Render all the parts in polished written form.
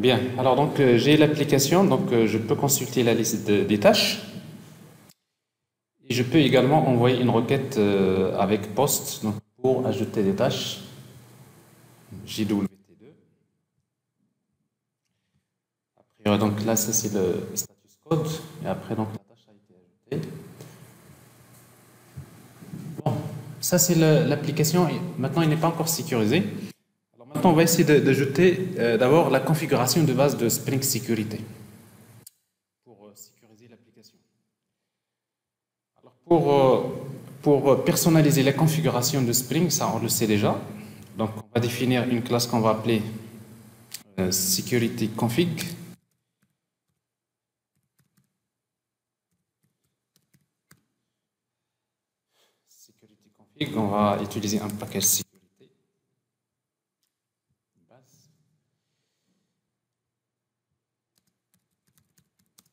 Bien, alors donc j'ai l'application, donc je peux consulter la liste des tâches et je peux également envoyer une requête avec post donc, pour ajouter des tâches JWT2. Après, donc là, ça c'est le status code et après donc la tâche a été ajoutée. Bon, ça c'est l'application. Maintenant, il n'est pas encore sécurisé. Alors maintenant, on va essayer d'ajouter d'abord la configuration de base de Spring Sécurité pour sécuriser l'application. Alors pour personnaliser la configuration de Spring, ça on le sait déjà. Donc on va définir une classe qu'on va appeler Security Config. Security Config, on va utiliser un package sécurité.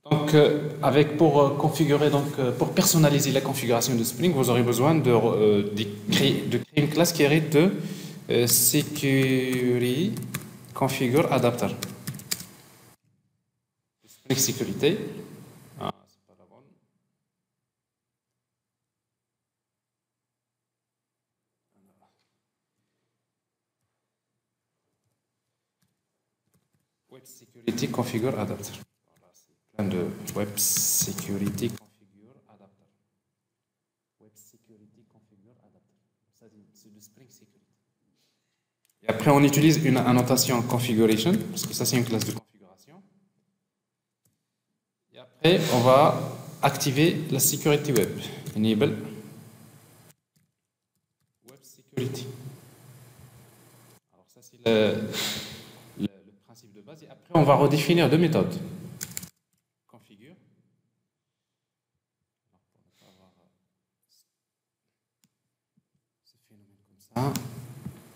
Donc, configurer, pour personnaliser la configuration de Spring, vous aurez besoin de créer une classe qui hérite de Security Configure Adapter. Spring Sécurité. Ah, c'est pas la bonne. Web Security Configure Adapter. De Web Security Configure Adapter. Web Security Configure Adapter. C'est de Spring Security. Et après, on utilise une annotation configuration, parce que ça, c'est une classe de configuration. Et après, on va activer la sécurité web. Enable Web Security. Alors, ça, c'est le principe de base. Et après, on va redéfinir deux méthodes.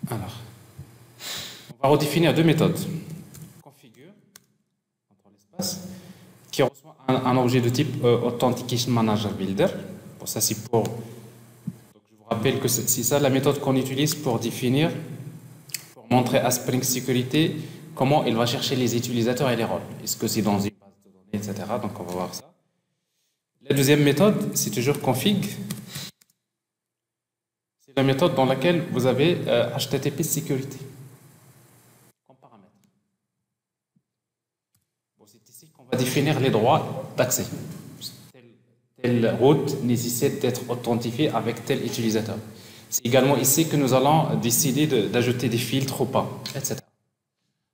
Alors, on va redéfinir deux méthodes. Configure, entre l'espace, qui reçoit un objet de type Authentication Manager Builder. Bon, ça, c'est pour. Donc, je vous rappelle que c'est ça la méthode qu'on utilise pour définir, pour montrer à Spring Sécurité comment il va chercher les utilisateurs et les rôles. Est-ce que c'est dans une base de données, etc. Donc, on va voir ça. La deuxième méthode, c'est toujours config. C'est la méthode dans laquelle vous avez HTTP sécurité comme paramètre. Bon, c'est ici qu'on va définir les droits d'accès. Telle route nécessite d'être authentifiée avec tel utilisateur. C'est également ici que nous allons décider d'ajouter des filtres ou pas, etc.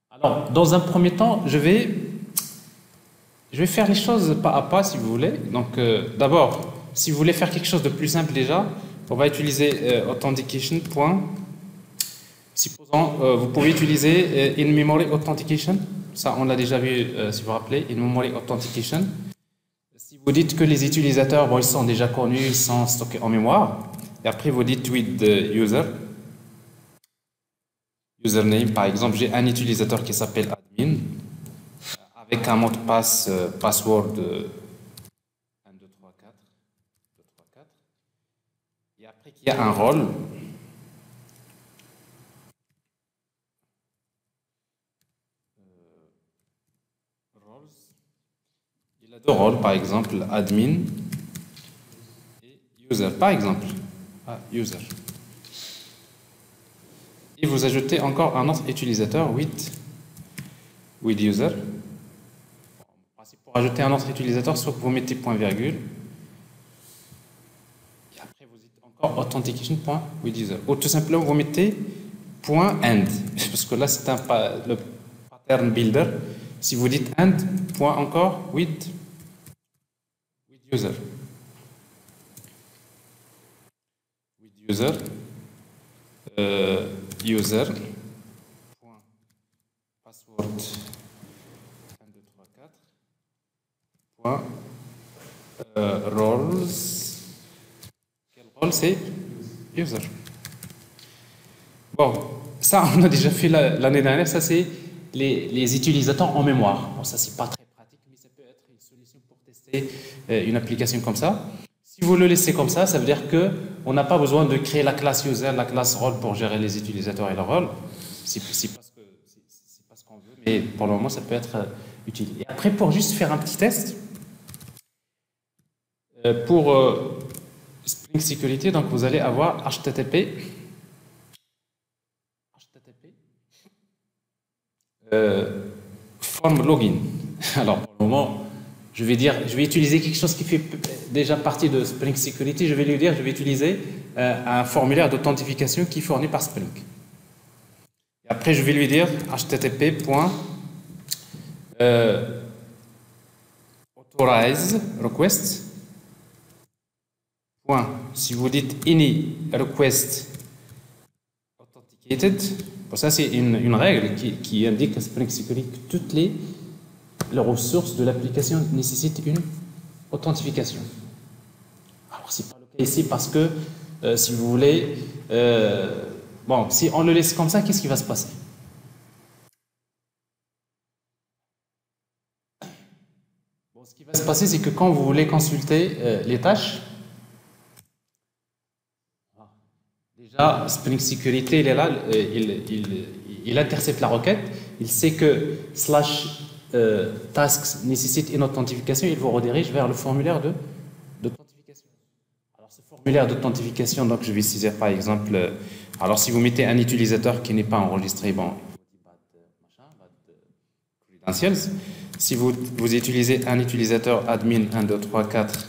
Alors, dans un premier temps, je vais faire les choses pas à pas, si vous voulez. Donc, d'abord, si vous voulez faire quelque chose de plus simple déjà, on va utiliser authentication. Supposons, vous pouvez utiliser in-memory authentication. Ça, on l'a déjà vu, si vous vous rappelez, in-memory authentication. Si vous dites que les utilisateurs, bon, ils sont déjà connus, ils sont stockés en mémoire, et après vous dites with user, username, par exemple, j'ai un utilisateur qui s'appelle admin, avec un mot de passe, password 1, 2, 3, 4, 2, 3, 4. Et après qu'il y a un rôle, il a deux rôles, par exemple, admin et user, par exemple. User. Et vous ajoutez encore un autre utilisateur, with user. Pour ajouter un autre utilisateur, soit vous mettez point virgule, et après vous dites encore authentication.withUser. Ou tout simplement vous mettez point .end, parce que là c'est le pattern builder. Si vous dites end, point encore with user. With user, user, point password 1, 2, 3, 4, point roles. Quel rôle c'est user. Bon, ça on a déjà fait l'année dernière, ça c'est les utilisateurs en mémoire. Bon, ça c'est pas très pratique, mais ça peut être une solution pour tester une application comme ça. Si vous le laissez comme ça, ça veut dire qu'on n'a pas besoin de créer la classe user, la classe role pour gérer les utilisateurs et leur rôle. C'est pas ce qu'on veut, et pour le moment, ça peut être utile. Et après, pour juste faire un petit test, pour Spring Security, donc vous allez avoir HTTP form login. Alors, pour le moment, je vais utiliser quelque chose qui fait déjà partie de Spring Security. Je vais utiliser un formulaire d'authentification qui est fourni par Spring. Et après, je vais lui dire http. Authorize request. Si vous dites any request authenticated, ça c'est une règle qui indique à Spring Security que toutes les ressources de l'application nécessitent une authentification. Alors c'est pas le cas ici parce que si vous voulez, bon, si on le laisse comme ça, qu'est-ce qui va se passer? Bon, ce qui va se passer, c'est que quand vous voulez consulter les tâches, déjà Spring Security, il est là, il intercepte la requête, il sait que /tasks nécessite une authentification, il vous redirige vers le formulaire d'authentification. Alors ce formulaire d'authentification, donc je vais saisir par exemple, alors si vous mettez un utilisateur qui n'est pas enregistré, bon, credentials. Si vous utilisez un utilisateur admin 1, 2, 3, 4,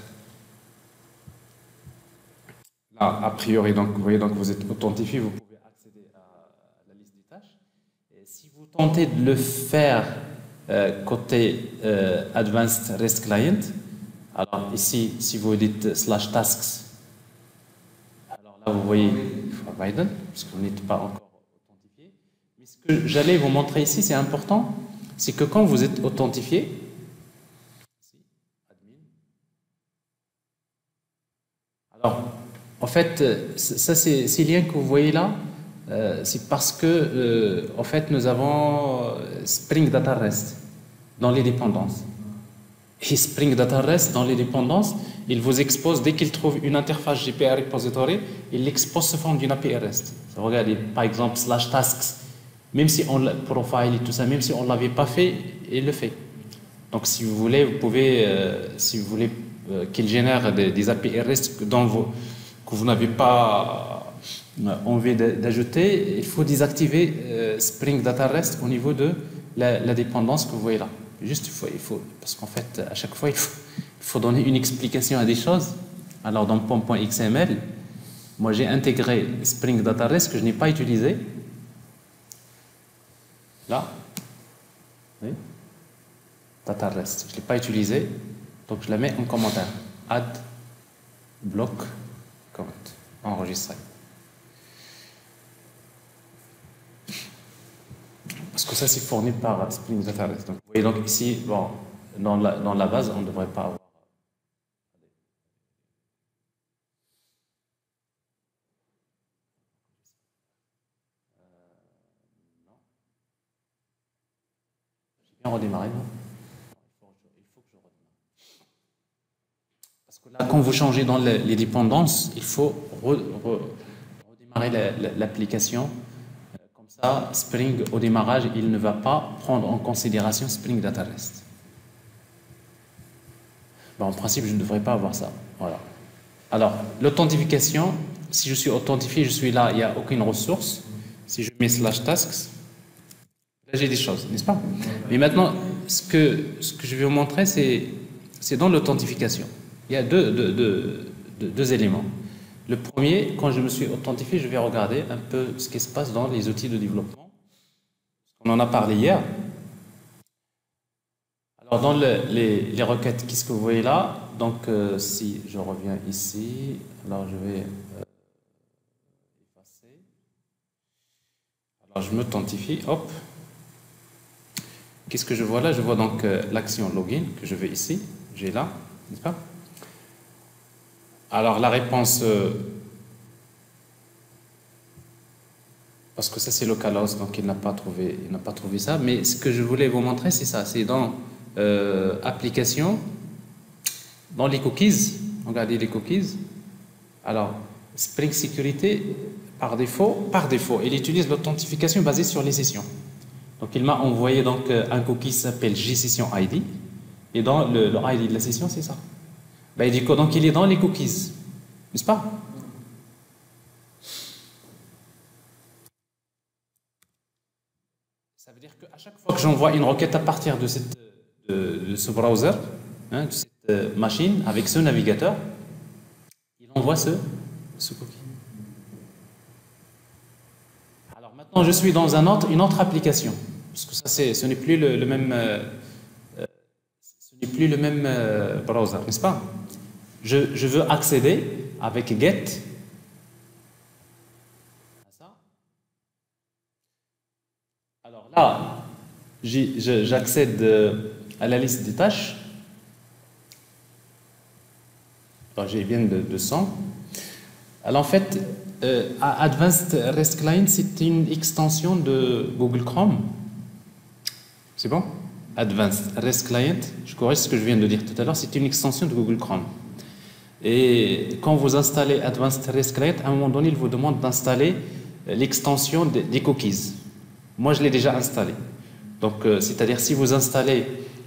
là, a priori, donc, vous voyez, donc vous êtes authentifié, vous pouvez accéder à la liste des tâches. Et si vous tentez de le faire côté Advanced REST Client, alors ici, si vous dites /tasks, alors là, vous voyez Biden, parce qu'on n'est pas encore authentifié. Mais ce que j'allais vous montrer ici, c'est important, c'est que quand vous êtes authentifié, alors, en fait, ça, ces liens que vous voyez là, c'est parce que, en fait, nous avons Spring Data REST dans les dépendances. Et Spring Data REST dans les dépendances, il vous expose, dès qu'il trouve une interface GPR Repository, il l'expose sous forme d'une API REST. Regardez, par exemple, /tasks, même si on l'a profile et tout ça, même si on ne l'avait pas fait, il le fait. Donc, si vous voulez, vous pouvez, si vous voulez qu'il génère des API REST que vous n'avez pas envie d'ajouter, il faut désactiver Spring Data REST au niveau de la dépendance que vous voyez là. Juste, il faut parce qu'en fait, à chaque fois, il faut donner une explication à des choses. Alors, dans pom.xml, moi, j'ai intégré Spring Data REST que je n'ai pas utilisé. Là, oui, Data REST, je ne l'ai pas utilisé, donc je la mets en commentaire. Add block comment enregistrer. Parce que ça, c'est fourni par Spring Data REST. Donc, vous voyez, donc ici, bon, dans la base, on ne devrait pas avoir. Non. J'ai bien redémarré, non? Il faut que je redémarre. Parce que là, quand vous changez dans les dépendances, il faut redémarrer l'application. Ça, Spring, au démarrage, il ne va pas prendre en considération Spring Data REST. Bon, en principe, je ne devrais pas avoir ça. Voilà. Alors, l'authentification, si je suis authentifié, je suis là, il n'y a aucune ressource. Si je mets /tasks, là, j'ai des choses, n'est-ce pas? Mais maintenant, ce que je vais vous montrer, c'est dans l'authentification. Il y a deux éléments. Le premier, quand je me suis authentifié, je vais regarder un peu ce qui se passe dans les outils de développement. On en a parlé hier. Alors, dans les requêtes, qu'est-ce que vous voyez là? Donc, si je reviens ici, alors je vais effacer. Alors, je m'authentifie, hop. Qu'est-ce que je vois là? Je vois donc l'action login que je vais ici. J'ai là, n'est-ce pas? Alors, la réponse, parce que ça c'est localhost, donc il n'a pas trouvé ça, mais ce que je voulais vous montrer, c'est ça, c'est dans application, dans les cookies, regardez les cookies. Alors, Spring Security, par défaut, il utilise l'authentification basée sur les sessions. Donc il m'a envoyé donc un cookie qui s'appelle JSession ID. Et dans le ID de la session, c'est ça. Ben, il dit que donc il est dans les cookies, n'est-ce pas? Ça veut dire qu'à chaque fois que j'envoie une requête à partir de, de ce browser, hein, de cette machine, avec ce navigateur, il envoie ce cookie. Alors maintenant, je suis dans une autre application, parce que ça, ce n'est plus le même, ce n'est plus le même browser, n'est-ce pas? Je veux accéder avec get à ça. Alors là, j'accède à la liste des tâches. Alors j'ai bien de 100. Alors en fait, Advanced REST Client, c'est une extension de Google Chrome. C'est bon? Advanced REST Client, je corrige ce que je viens de dire tout à l'heure, c'est une extension de Google Chrome. Et quand vous installez Advanced REST Client, à un moment donné, il vous demande d'installer l'extension des cookies. Moi, je l'ai déjà installé. Donc, c'est-à-dire si vous installez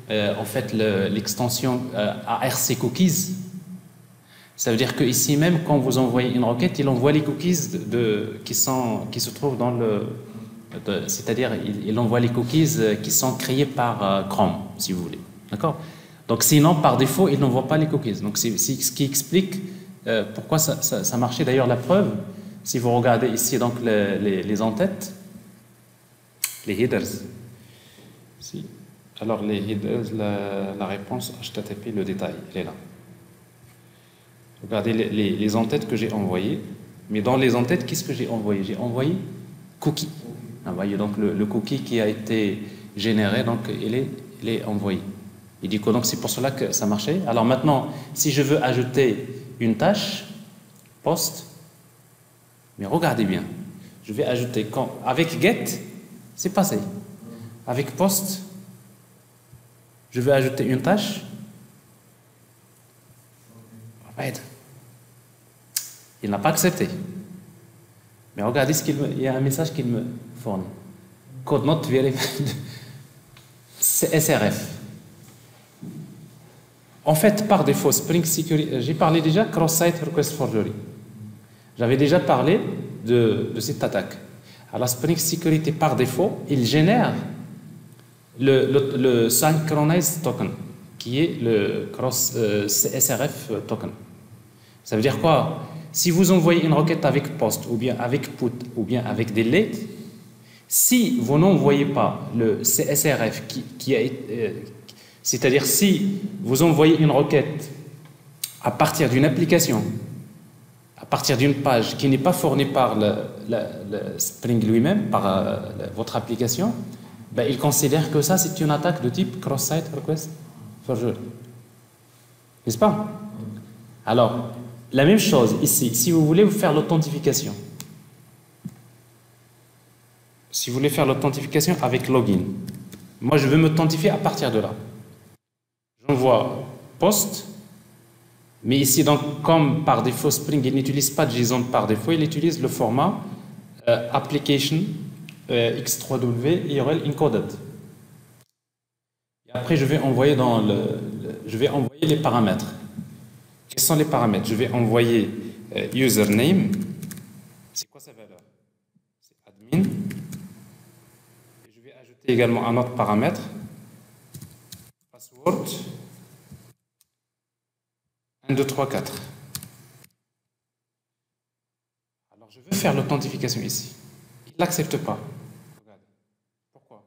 en fait l'extension ARC Cookies, ça veut dire que ici même, quand vous envoyez une requête, il envoie les cookies qui se trouvent dans le... C'est-à-dire, il envoie les cookies qui sont créés par Chrome, si vous voulez. D'accord? Donc sinon, par défaut, il n'envoie pas les cookies. Donc c'est ce qui explique pourquoi ça marchait. D'ailleurs, la preuve, si vous regardez ici donc les en-têtes, les headers. Si. Alors les headers, la réponse HTTP, le détail, elle est là. Regardez les en-têtes que j'ai envoyées. Mais dans les en-têtes, qu'est-ce que j'ai envoyé? J'ai envoyé cookie. Vous voyez donc le cookie qui a été généré, donc il est envoyé. Il dit que donc c'est pour cela que ça marchait. Alors maintenant, si je veux ajouter une tâche, post, mais regardez bien, je vais ajouter avec get, c'est passé. Avec post, je vais ajouter une tâche. Il n'a pas accepté. Mais regardez il y a un message qu'il me fournit. Code not verified. C'est SRF. En fait, par défaut, Spring Security, j'ai parlé déjà Cross-Site Request Forgery. J'avais déjà parlé de cette attaque. Alors, Spring Security, par défaut, il génère le Synchronized Token, qui est le SRF Token. Ça veut dire quoi? Si vous envoyez une requête avec POST, ou bien avec PUT, ou bien avec DELETE, si vous n'envoyez pas le CSRF qui a été... c'est-à-dire si vous envoyez une requête à partir d'une application, à partir d'une page qui n'est pas fournie par le Spring lui-même, par votre application, ben, il considère que ça c'est une attaque de type Cross-Site Request Forgery. N'est-ce pas? Alors, la même chose ici, si vous voulez faire l'authentification, si vous voulez faire l'authentification avec login, moi je veux m'authentifier à partir de là. J'envoie post, mais ici, donc, comme par défaut Spring, il n'utilise pas de JSON par défaut, il utilise le format application x3w URL encoded. Et après, je vais envoyer je vais envoyer les paramètres. Quels sont les paramètres? Je vais envoyer username. C'est quoi sa valeur? C'est admin. Et je vais ajouter également un autre paramètre. Password. 1, 2, 3, 4. Alors, je veux faire l'authentification ici. Il n'accepte pas. Regardez. Pourquoi?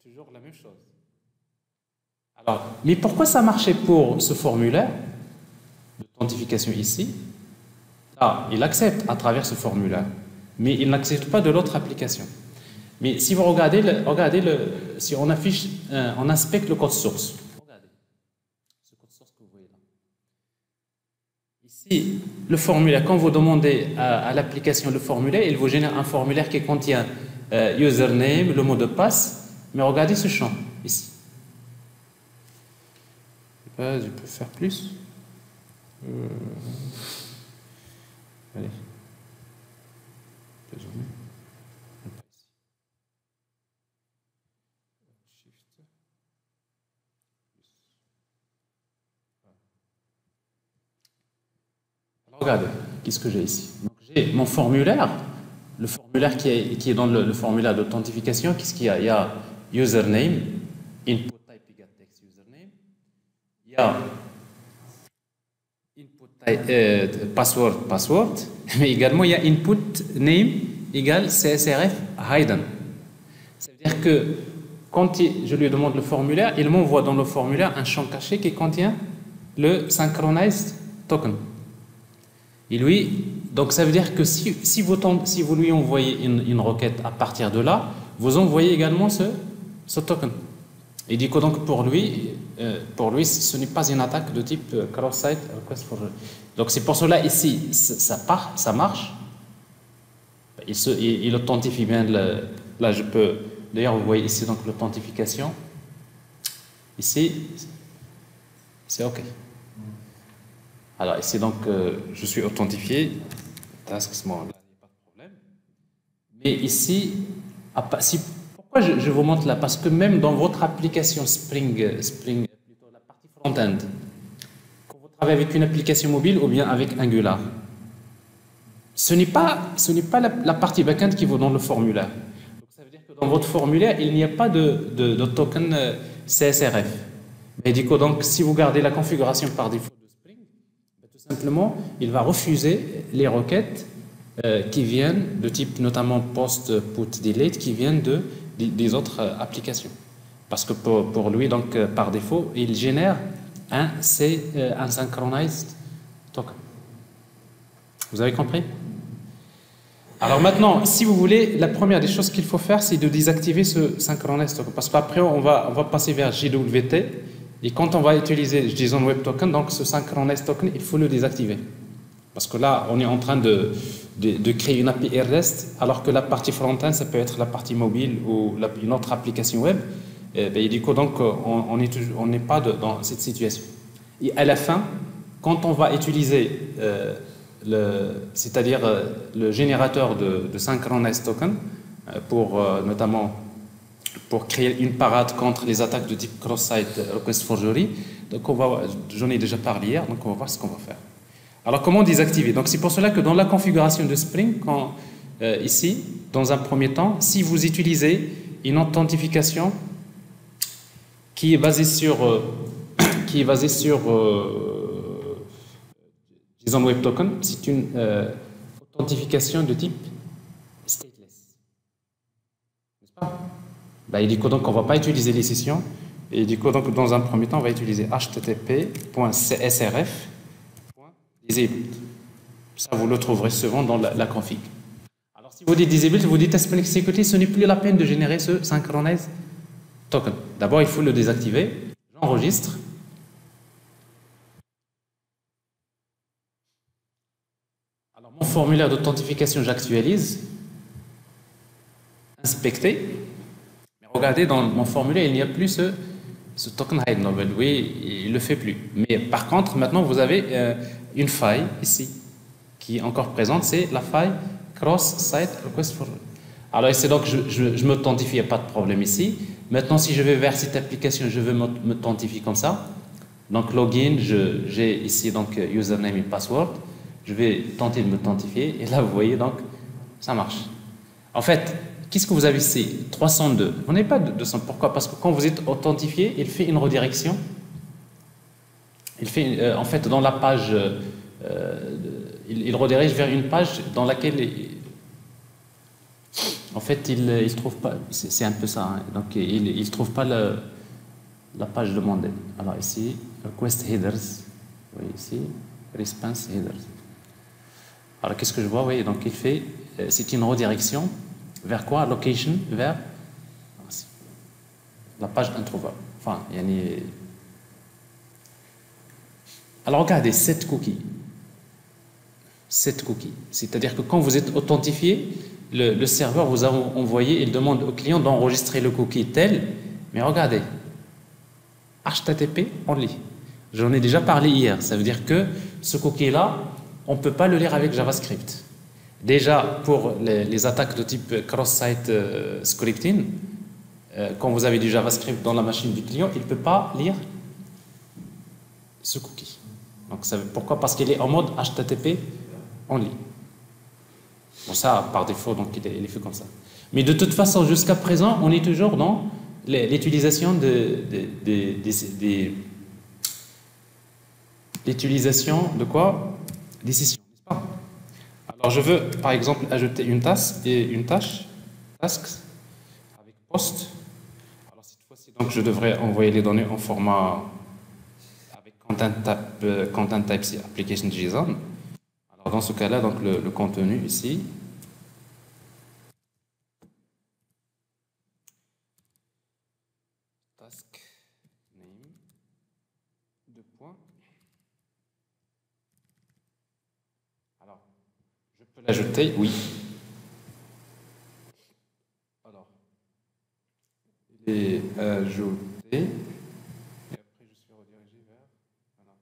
Toujours la même chose. Alors, mais pourquoi ça marchait pour ce formulaire d'authentification ici? Là, il accepte à travers ce formulaire, mais il n'accepte pas de l'autre application. Mais si vous regardez, si on affiche, on inspecte le code source. Regardez ce code source que vous voyez là. Ici, le formulaire, quand vous demandez à l'application le formulaire, il vous génère un formulaire qui contient username, le mot de passe, mais regardez ce champ ici. Je peux faire plus. Allez. Regardez, qu'est-ce que j'ai ici? J'ai mon formulaire, le formulaire qui est dans le formulaire d'authentification. Qu'est-ce qu'il y a? Il y a username, input type égale text username. Il y a input type, password, mais également il y a input name égale csrf hidden. Ça veut dire que quand je lui demande le formulaire, il m'envoie dans le formulaire un champ caché qui contient le synchronized token. Et lui, donc ça veut dire que si vous lui envoyez une requête à partir de là, vous envoyez également ce token. Et du coup, donc pour lui, ce n'est pas une attaque de type cross-site request forgery. Donc c'est pour cela ici, ça marche. Il authentifie bien. Là, je peux. D'ailleurs, vous voyez ici donc l'authentification. Ici, c'est OK. Alors ici donc, je suis authentifié. Task small, là, il n'y a pas de problème. Mais ici, pourquoi je vous montre là? Parce que même dans votre application Spring, plutôt la partie front-end, quand vous travaillez avec une application mobile ou bien avec Angular, ce n'est pas la partie back-end qui vaut dans le formulaire. Donc ça veut dire que dans votre formulaire, il n'y a pas de token CSRF. Et du coup, donc, si vous gardez la configuration par défaut de Spring, tout simplement, il va refuser les requêtes qui viennent de type notamment post, put, delete, qui viennent des autres applications. Parce que pour lui, donc, par défaut, il génère un synchronized token. Vous avez compris? Alors maintenant, si vous voulez, la première des choses qu'il faut faire, c'est de désactiver ce synchronized token. Parce qu'après, on va passer vers JWT. Et quand on va utiliser JSON Web Token, donc ce synchronized token, il faut le désactiver. Parce que là, on est en train de créer une API REST, alors que la partie front-end, ça peut être la partie mobile ou une autre application web. Et du coup, donc, on n'est pas dans cette situation. Et à la fin, quand on va utiliser c'est-à-dire le générateur de synchronized token, notamment pour créer une parade contre les attaques de type cross-site request forgery, donc j'en ai déjà parlé hier, donc on va voir ce qu'on va faire. Alors comment désactiver? Donc c'est pour cela que dans la configuration de Spring, ici, dans un premier temps, si vous utilisez une authentification qui est basée sur JSON Web Token, c'est une authentification de type stateless. N'est-ce pas? Et du coup, donc, on ne va pas utiliser les sessions. Et du coup, donc, dans un premier temps, on va utiliser http://csrf.disabled. Ça, vous le trouverez souvent dans la config. Alors, si vous dites disabled, vous dites Spring Security, ce n'est plus la peine de générer ce synchronized token. D'abord, il faut le désactiver. J'enregistre. Alors, mon formulaire d'authentification, j'actualise. Inspecter. Mais regardez, dans mon formulaire, il n'y a plus ce token hide novel. Oui, il ne le fait plus. Mais par contre, maintenant, vous avez une faille ici qui est encore présente. C'est la faille cross-site request forgery. Alors ici, donc, je m'authentifie, il n'y a pas de problème ici. Maintenant, si je vais vers cette application, je veux m'authentifier comme ça. Donc, login, j'ai ici donc username et password. Je vais tenter de m'authentifier. Et là, vous voyez, donc, ça marche. En fait, qu'est-ce que vous avez ici? 302. Vous n'avez pas de 200. Pourquoi? Parce que quand vous êtes authentifié, il fait une redirection. Il fait, en fait, dans la page, il redirige vers une page dans laquelle, en fait, il trouve pas. C'est un peu ça. Hein. Donc, il ne trouve pas la page demandée. Alors ici, request headers. Vous voyez ici, response headers. Alors, qu'est-ce que je vois? Oui, donc il fait, c'est une redirection vers quoi? Location, vers la page introuvable. Enfin, alors, regardez, 7 cookies. 7 cookies. C'est-à-dire que quand vous êtes authentifié, le serveur vous a envoyé, il demande au client d'enregistrer le cookie tel, mais regardez, HTTP only. J'en ai déjà parlé hier. Ça veut dire que ce cookie-là, on ne peut pas le lire avec JavaScript. Déjà, pour les attaques de type cross-site scripting, quand vous avez du JavaScript dans la machine du client, il ne peut pas lire ce cookie. Donc, pourquoi? Parce qu'il est en mode HTTP only. Bon, ça, par défaut, donc il est fait comme ça. Mais de toute façon, jusqu'à présent, on est toujours dans l'utilisation l'utilisation de quoi? Des sessions, n'est-ce pas? Alors, je veux, par exemple, ajouter une tâche tasks, avec post. Alors, cette fois-ci, donc, je devrais envoyer les données en format avec content type C application JSON. Alors, dans ce cas-là, donc, le contenu ici. Task name, deux points. Alors, je peux l'ajouter, oui. Alors, il est ajouté. Et après, je suis redirigé vers voilà,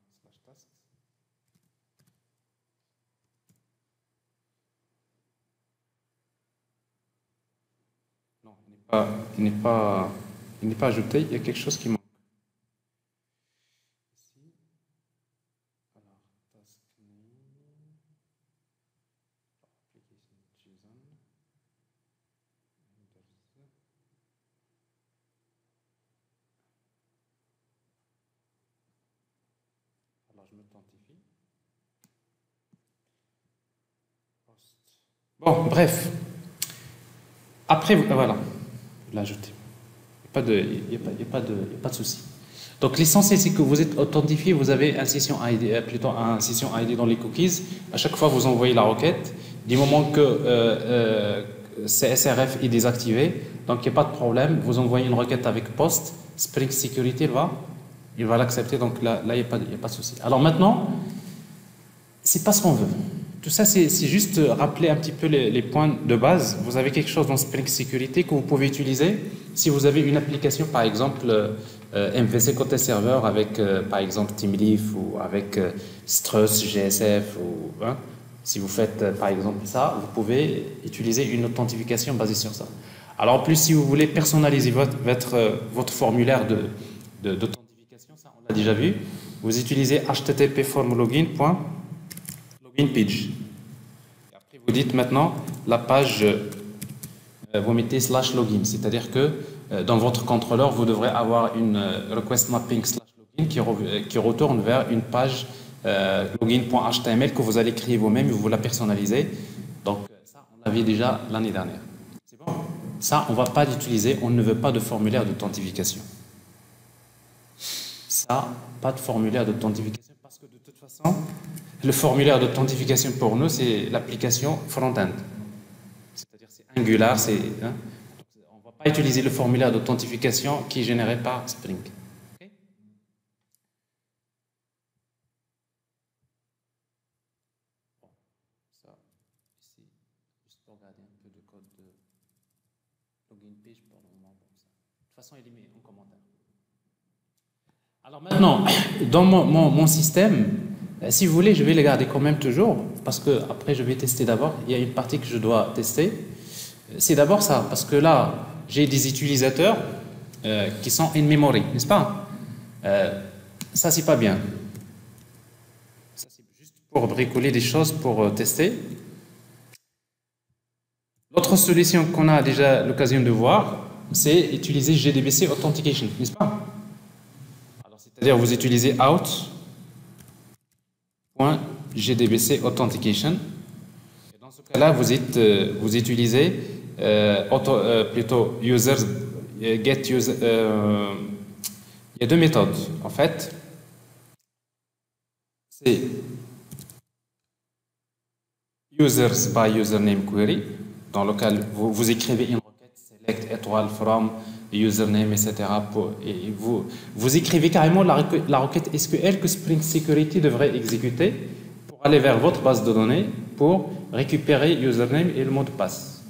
/task. Non, il n'est pas ajouté, il y a quelque chose qui manque. Ici, alors, task name, application JSON, alors je m'authentifie. Post. Bon, bref. Après, voilà, l'ajouter. Il n'y a pas de souci. Donc l'essentiel, c'est que vous êtes authentifié, vous avez un session ID, plutôt un session ID dans les cookies. À chaque fois, vous envoyez la requête. Du moment que CSRF est désactivé, donc il n'y a pas de problème. Vous envoyez une requête avec post, Spring Security il va l'accepter. Donc là, il n'y a pas de souci. Alors maintenant, c'est pas ce qu'on veut. Tout ça, c'est juste rappeler un petit peu les points de base. Vous avez quelque chose dans Spring Security que vous pouvez utiliser si vous avez une application, par exemple MVC côté serveur avec, par exemple, TeamLeaf ou avec Struts, GSF. Si vous faites, par exemple, ça, vous pouvez utiliser une authentification basée sur ça. Alors, en plus, si vous voulez personnaliser votre formulaire d'authentification, ça, on l'a déjà vu, vous utilisez http://formlogin.login page. Et après, vous dites maintenant la page, vous mettez /login, c'est-à-dire que dans votre contrôleur, vous devrez avoir une request mapping /login qui retourne vers une page login.html que vous allez créer vous-même et vous la personnalisez. Donc, ça, on l'avait déjà l'année dernière. C'est bon? Ça, on ne va pas l'utiliser, on ne veut pas de formulaire d'authentification. Ça, pas de formulaire d'authentification parce que de toute façon, le formulaire d'authentification pour nous, c'est l'application front-end. C'est-à-dire c'est Angular, on ne va pas utiliser le formulaire d'authentification qui est généré par Spring. Okay? Bon, ça, ici, juste pour regarder un peu de code de login page pour le moment. Bon, ça. De toute façon, il est mis en commentaire. Alors maintenant, dans mon système, si vous voulez, je vais les garder quand même toujours, parce que après je vais tester d'abord. Il y a une partie que je dois tester. C'est d'abord ça, parce que là, j'ai des utilisateurs qui sont in memory, n'est-ce pas? Ça, c'est pas bien. Ça, c'est juste pour bricoler des choses, pour tester. L'autre solution qu'on a déjà l'occasion de voir, c'est utiliser JDBC Authentication, n'est-ce pas? Alors, c'est-à-dire, vous utilisez out.jdbc authentication. Et dans ce cas-là, vous utilisez plutôt users get user. Il y a deux méthodes en fait. C'est users by username query, dans lequel vous écrivez une requête select étoile from username, etc. Et vous écrivez carrément la requête SQL que Spring Security devrait exécuter pour aller vers votre base de données pour récupérer username et le mot de passe.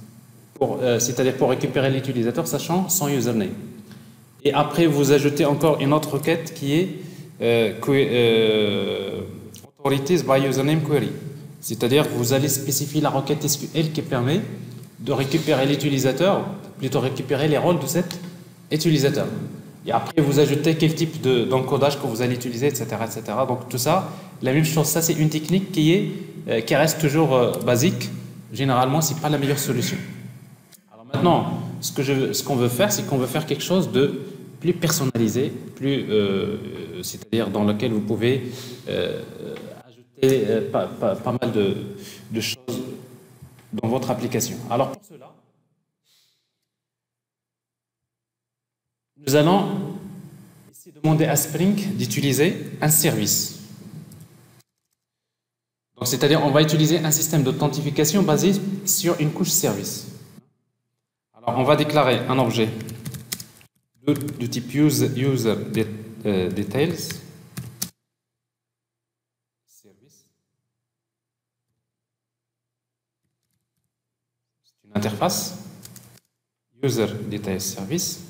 C'est-à-dire pour récupérer l'utilisateur sachant son username. Et après, vous ajoutez encore une autre requête qui est authorities by username query. C'est-à-dire vous allez spécifier la requête SQL qui permet de récupérer l'utilisateur, plutôt récupérer les rôles de cet utilisateur. Et après, vous ajoutez quel type d'encodage que vous allez utiliser, etc., etc. Donc tout ça, la même chose. Ça, c'est une technique qui reste toujours basique. Généralement, c'est pas la meilleure solution. Alors maintenant, ce qu'on veut faire, c'est qu'on veut faire quelque chose de plus personnalisé, c'est-à-dire dans lequel vous pouvez ajouter pas mal de choses dans votre application. Alors pour cela, nous allons ici demander à Spring d'utiliser un service. Donc, c'est-à-dire, on va utiliser un système d'authentification basé sur une couche service. Alors, on va déclarer un objet de type user details service. C'est une interface user details service.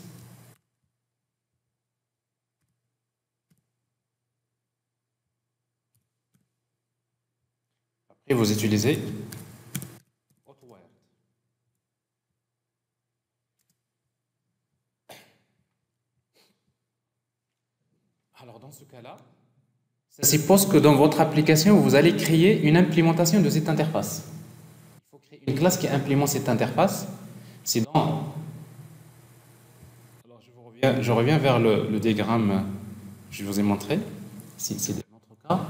Et vous utilisez AutoWired. Alors dans ce cas-là, ça suppose que dans votre application, vous allez créer une implémentation de cette interface. Il faut créer une classe qui implémente cette interface. Sinon, alors je reviens vers le diagramme que je vous ai montré. C'est notre cas.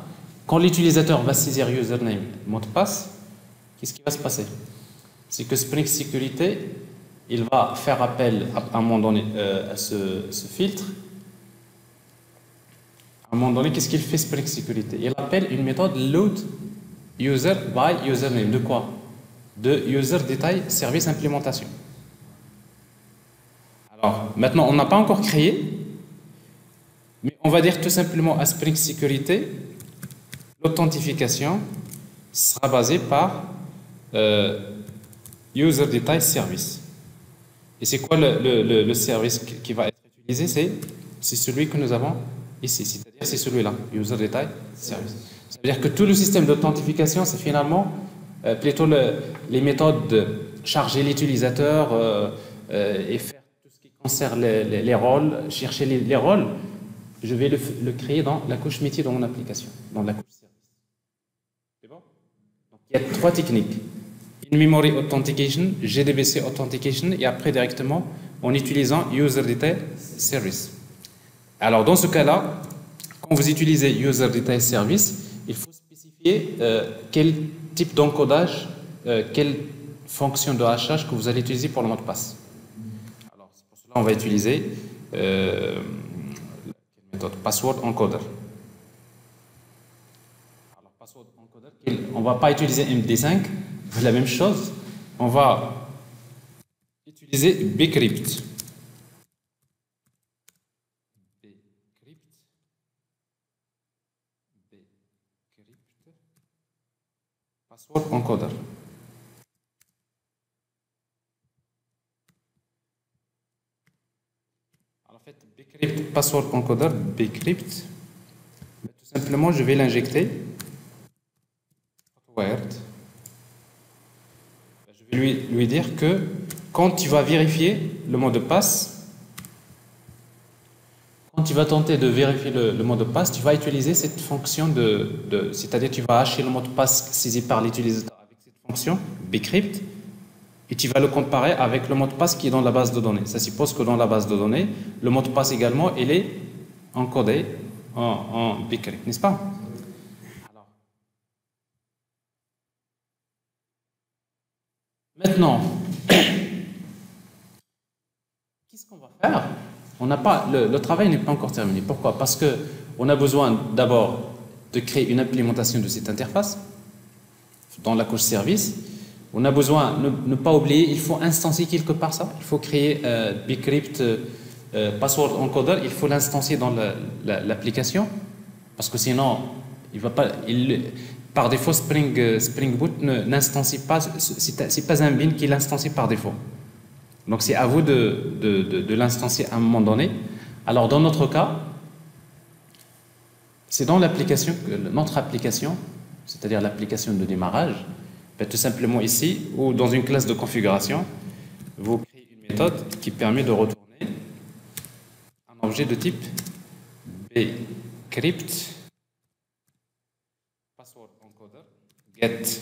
Quand l'utilisateur va saisir username, mot de passe, qu'est-ce qui va se passer? C'est que Spring Sécurité, il va faire appel à un moment donné à ce filtre. À un moment donné, qu'est-ce qu'il fait Spring Sécurité? Il appelle une méthode load user by username. De quoi? De user detail service implémentation. Alors, maintenant, on n'a pas encore créé, mais on va dire tout simplement à Spring Sécurité, l'authentification sera basée par user detail service. Et c'est quoi le service qui va être utilisé? C'est celui que nous avons ici, c'est-à-dire c'est celui-là, user detail service. Ça veut dire que tout le système d'authentification, c'est finalement plutôt les méthodes de charger l'utilisateur et faire tout ce qui concerne les rôles, chercher les rôles. Je vais le créer dans la couche métier de mon application, dans la couche service. C'est bon? Donc, il y a trois techniques. In-memory authentication, JDBC authentication et après directement en utilisant user detail service. Alors dans ce cas-là, quand vous utilisez user detail service, il faut spécifier quel type d'encodage, quelle fonction de hachage que vous allez utiliser pour le mot de passe. Alors pour cela, on va utiliser la méthode password encoder. Alors password encoder, on ne va pas utiliser MD5, la même chose, on va utiliser bcrypt. Password encoder. Alors en fait, bcrypt, password encoder, bcrypt, tout simplement je vais l'injecter. AutoWired. Je vais lui dire que quand tu vas vérifier le mot de passe, quand tu vas tenter de vérifier le mot de passe, tu vas utiliser cette fonction c'est-à-dire tu vas hacher le mot de passe saisi par l'utilisateur avec cette fonction bcrypt et tu vas le comparer avec le mot de passe qui est dans la base de données. Ça suppose que dans la base de données, le mot de passe également, il est encodé en bcrypt, n'est-ce pas? Alors, maintenant, qu'est-ce qu'on va faire? On n'a pas, le travail n'est pas encore terminé. Pourquoi? Parce qu'on a besoin d'abord de créer une implémentation de cette interface dans la couche service. On a besoin, ne pas oublier, il faut instancier quelque part ça. Il faut créer bcrypt password encoder, il faut l'instancier dans l'application parce que sinon, il va pas, par défaut, Spring Boot n'instancie pas, c'est pas un bin qui l'instancie par défaut. Donc c'est à vous de l'instancier à un moment donné. Alors dans notre cas, c'est dans l'application, notre application, c'est-à-dire l'application de démarrage, tout simplement ici, ou dans une classe de configuration, vous créez une méthode qui permet de retourner un objet de type bcrypt password encoder, get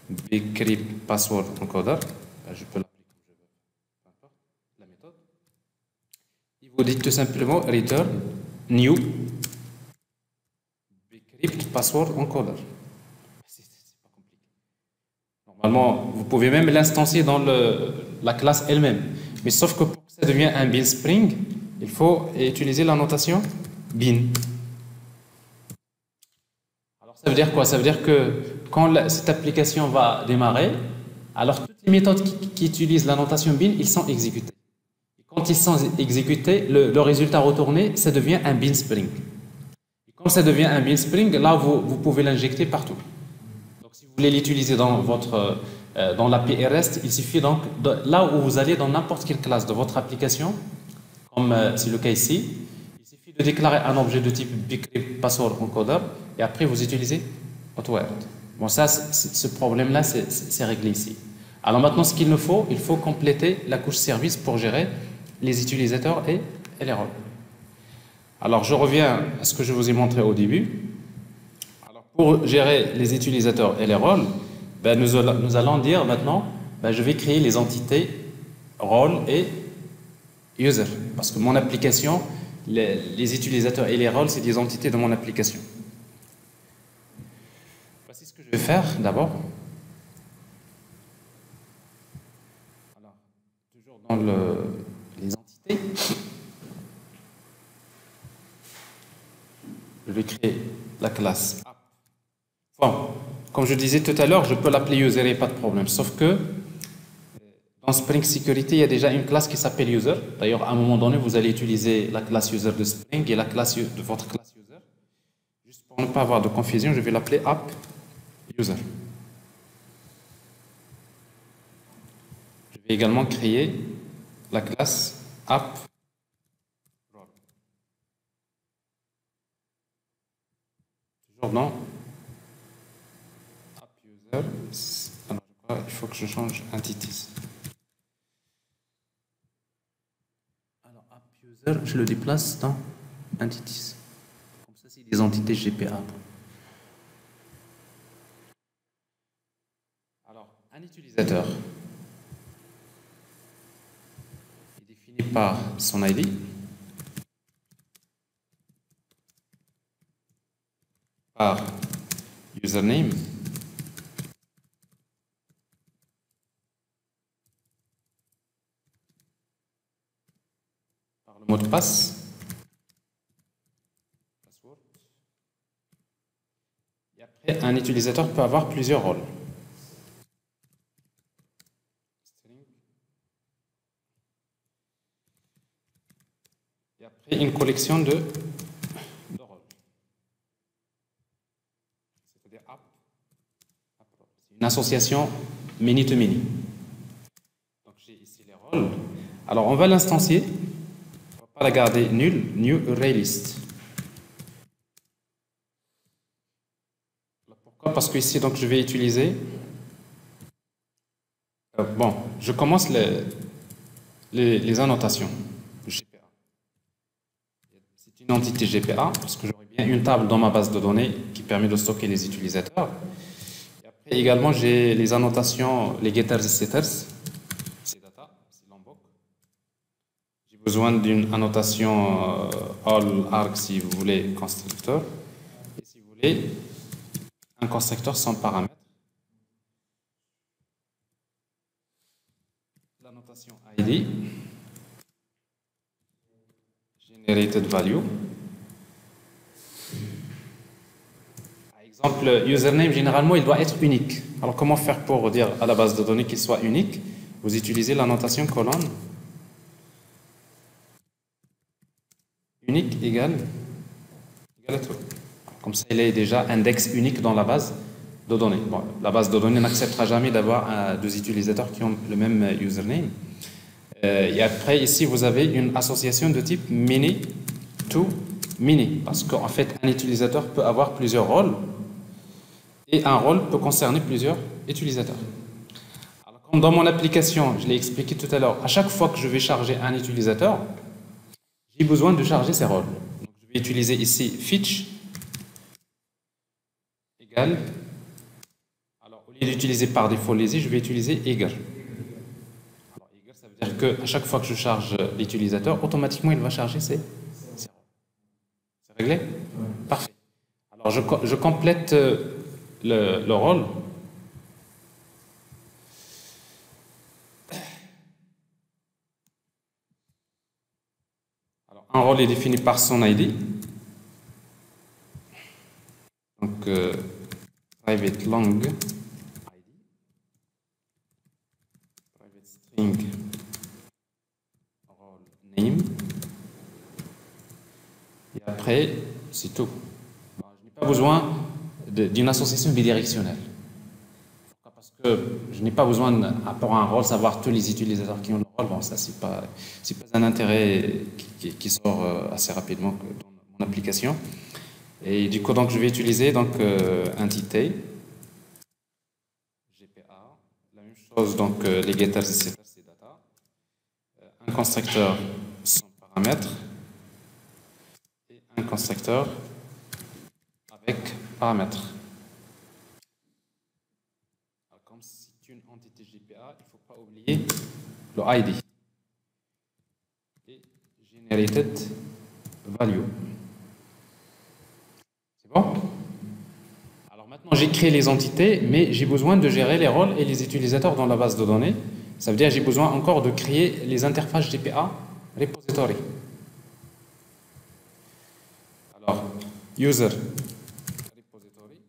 bcrypt password encoder. Je peux l'appeler comme je veux, peu importe la méthode. Et vous dites tout simplement return new bcrypt password encoder. C'est pas compliqué. Normalement, vous pouvez même l'instancier dans la classe elle-même. Mais sauf que pour que ça devienne un bin Spring, il faut utiliser la notation bin. Alors ça veut dire quoi? Ça veut dire que quand cette application va démarrer, alors toutes les méthodes qui utilisent la notation bin, ils sont exécutés. Et quand ils sont exécutés, le résultat retourné, ça devient un bin Spring. Et comme ça devient un bin Spring, là vous pouvez l'injecter partout. Donc si vous voulez l'utiliser dans votre dans l'API REST, il suffit donc, là où vous allez dans n'importe quelle classe de votre application, comme c'est le cas ici, il suffit de déclarer un objet de type bcrypt password encoder et après vous utilisez AutoWord. Bon, ça, ce problème-là, c'est réglé ici. Alors maintenant, ce qu'il nous faut, il faut compléter la couche service pour gérer les utilisateurs et les rôles. Alors je reviens à ce que je vous ai montré au début. Alors, pour gérer les utilisateurs et les rôles, ben, nous allons dire maintenant, ben, je vais créer les entités rôle et user. Parce que mon application, les utilisateurs et les rôles, c'est des entités de mon application. Voici ce que je vais faire d'abord. Alors, toujours dans les entités, je vais créer la classe app. Bon, comme je disais tout à l'heure, je peux l'appeler user et pas de problème. Sauf que dans Spring Security, il y a déjà une classe qui s'appelle user. D'ailleurs, à un moment donné, vous allez utiliser la classe user de Spring et la classe de votre classe user. Juste pour ne pas avoir de confusion, je vais l'appeler app user. Je vais également créer la classe app role. Toujours dans app user. Alors, je crois qu'il faut que je change entities. Alors, app user, je le déplace dans entities. Comme ça, c'est des entités GPA. Alors, un utilisateur est défini par son ID, par username, par le mot de passe, password. Et après, un utilisateur peut avoir plusieurs rôles. Et après, une collection de rôles. C'est-à-dire app. C'est une association many-to-many. Donc, j'ai ici les rôles. Alors, on va l'instancier. On ne va pas la garder nulle. New array list. Pourquoi? Parce que ici, donc, je vais utiliser... bon, je commence les annotations. C'est une entité GPA, parce que j'aurai bien une table dans ma base de données qui permet de stocker les utilisateurs. Et après, également, j'ai les annotations, les getters et setters. C'est data, c'est lombok. J'ai besoin d'une annotation all arg si vous voulez constructeur. Et si vous voulez, un constructeur sans paramètres. L'annotation ID. Generated value. Par exemple, username, généralement, il doit être unique. Alors, comment faire pour dire à la base de données qu'il soit unique? Vous utilisez la notation colonne. Unique égale à true. Comme ça, il est déjà index unique dans la base de données. Bon, la base de données n'acceptera jamais d'avoir deux utilisateurs qui ont le même username. Et après, ici, vous avez une association de type many to many. Parce qu'en fait, un utilisateur peut avoir plusieurs rôles et un rôle peut concerner plusieurs utilisateurs. Alors, comme dans mon application, je l'ai expliqué tout à l'heure, à chaque fois que je vais charger un utilisateur, j'ai besoin de charger ces rôles. Donc, je vais utiliser ici fetch égale. Alors, au lieu d'utiliser par défaut lazy, je vais utiliser eager. Alors, eager, ça veut dire qu'à chaque fois que je charge l'utilisateur, automatiquement, il va charger ces rôles. C'est réglé? Parfait. Alors, je complète le rôle. Alors, un rôle est défini par son ID. Donc, private long ID, private string role name. Et après, c'est tout. Alors, je n'ai pas besoin d'une association bidirectionnelle. Parce que je n'ai pas besoin, pour un rôle, savoir tous les utilisateurs qui ont le rôle. Bon, ça, c'est pas un intérêt qui sort assez rapidement dans mon application. Et du coup, donc, je vais utiliser donc, entité, GPA, la même chose, donc les getters et setters, c'est data, un constructeur sans paramètres et un constructeur avec paramètres. Alors, comme c'est une entité GPA, il ne faut pas oublier le ID et generated value. Bon. Alors maintenant, j'ai créé les entités, mais j'ai besoin de gérer les rôles et les utilisateurs dans la base de données. Ça veut dire que j'ai besoin encore de créer les interfaces GPA repository. Alors, user repository.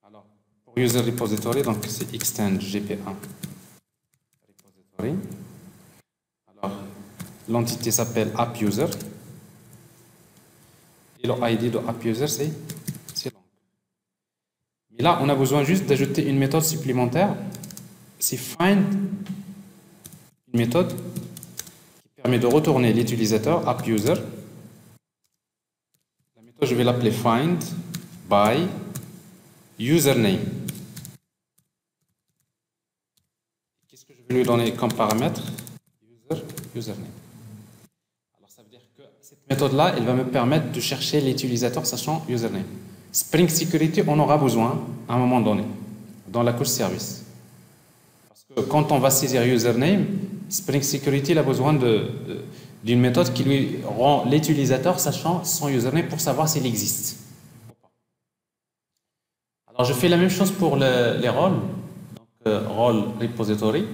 Alors, pour user repository, donc c'est extend GPA repository. Alors, l'entité s'appelle AppUser. Et le ID de AppUser, c'est long. Mais là, on a besoin juste d'ajouter une méthode supplémentaire. C'est find, une méthode qui permet de retourner l'utilisateur AppUser. La méthode, je vais l'appeler find by username. Qu'est-ce que je vais lui donner comme paramètre? Username. Cette méthode-là, elle va me permettre de chercher l'utilisateur sachant username. Spring Security, on aura besoin à un moment donné, dans la couche service. Parce que quand on va saisir username, Spring Security il a besoin d'une méthode qui lui rend l'utilisateur sachant son username pour savoir s'il existe. Alors je fais la même chose pour les rôles. Donc role repository.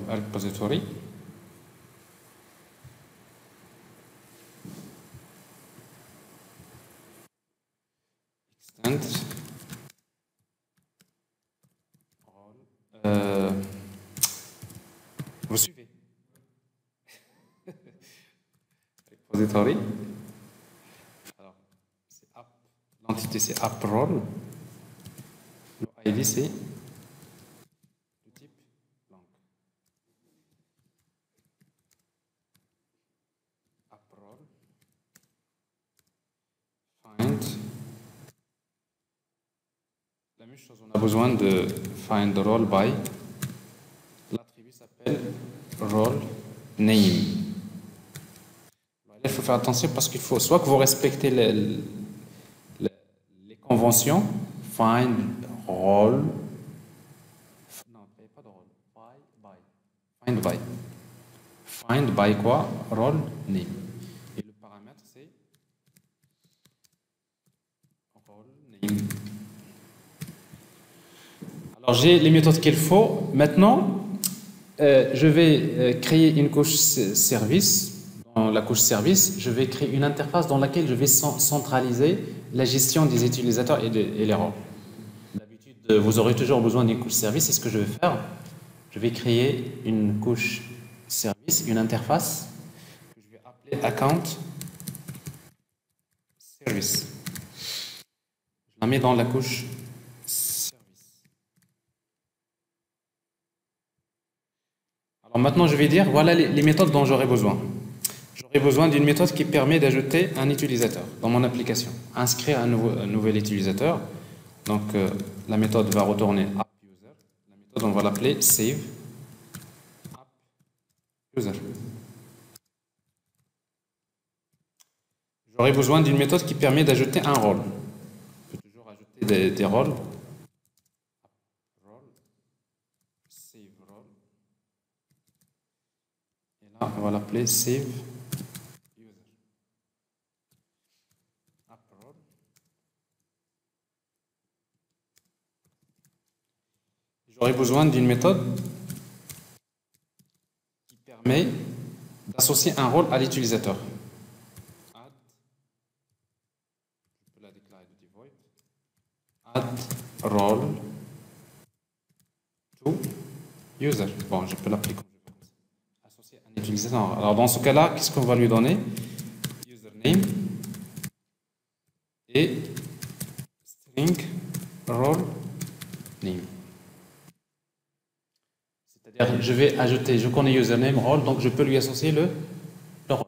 Repository. Extend. Vous suivez? Repository. Alors, c'est app. L'entité c'est app role. Le ID c'est la même chose, on a besoin de find role by. L'attribut s'appelle role name. Il faut faire attention parce qu'il faut soit que vous respectez les conventions, find role, non, pas de role, by, find by. Find by quoi? Role name. Et le paramètre c'est role name. Alors j'ai les méthodes qu'il faut. Maintenant, je vais créer une couche service. Dans la couche service, je vais créer une interface dans laquelle je vais centraliser la gestion des utilisateurs et les rôles. D'habitude, vous aurez toujours besoin d'une couche service. C'est ce que je vais faire. Je vais créer une couche service, une interface que je vais appeler account service. Je la mets dans la couche service. Alors Alors maintenant, je vais dire, voilà les méthodes dont j'aurai besoin. J'aurai besoin d'une méthode qui permet d'ajouter un utilisateur dans mon application. Inscrire un nouvel utilisateur. Donc, la méthode va retourner AppUser. La méthode, on va l'appeler SaveAppUser. J'aurai besoin d'une méthode qui permet d'ajouter un rôle. Je peux toujours ajouter des rôles. SaveRole. Et là, on va l'appeler SaveUser. AppRole. J'aurai besoin d'une méthode qui permet d'associer un rôle à l'utilisateur. Add, je peux la déclarer de devoid. Add role to user. Bon, je peux l'appeler comme je veux. Associer un utilisateur. Alors dans ce cas-là, qu'est-ce qu'on va lui donner? Username et string role name. C'est-à-dire, je vais ajouter, je connais username, role, donc je peux lui associer le rôle.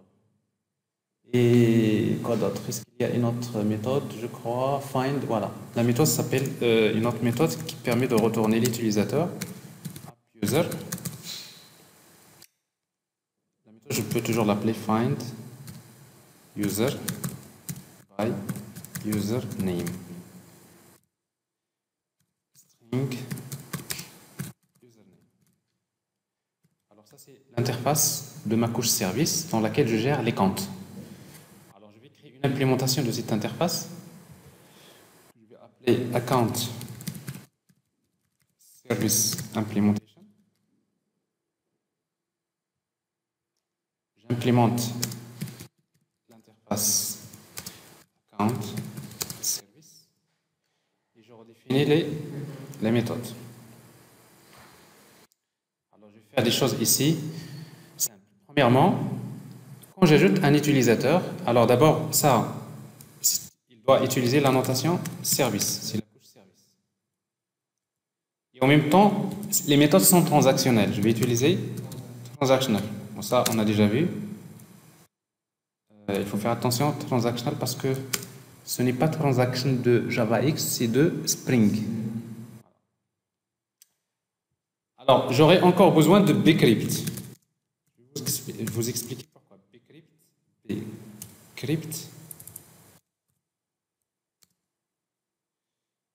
Et quoi d'autre? Est-ce qu'il y a une autre méthode? Je crois, find, voilà. La méthode s'appelle une autre méthode qui permet de retourner l'utilisateur, AppUser. La méthode, je peux toujours l'appeler find user by username. String username. Alors ça, c'est l'interface de ma couche service dans laquelle je gère les comptes. Alors je vais créer une implémentation de cette interface. Je vais appeler account service implementation. J'implémente l'interface account service et je redéfinis les méthodes. Alors je vais faire des choses ici simples. Premièrement, quand j'ajoute un utilisateur, alors d'abord ça, il doit utiliser la notation service, c'est la couche service. Et en même temps, les méthodes sont transactionnelles. Je vais utiliser transactional. Bon, ça, on a déjà vu. Il faut faire attention, transactional, parce que ce n'est pas transaction de JavaX, c'est de Spring. Alors, j'aurai encore besoin de bcrypt. Je vais vous expliquer pourquoi. Bcrypt.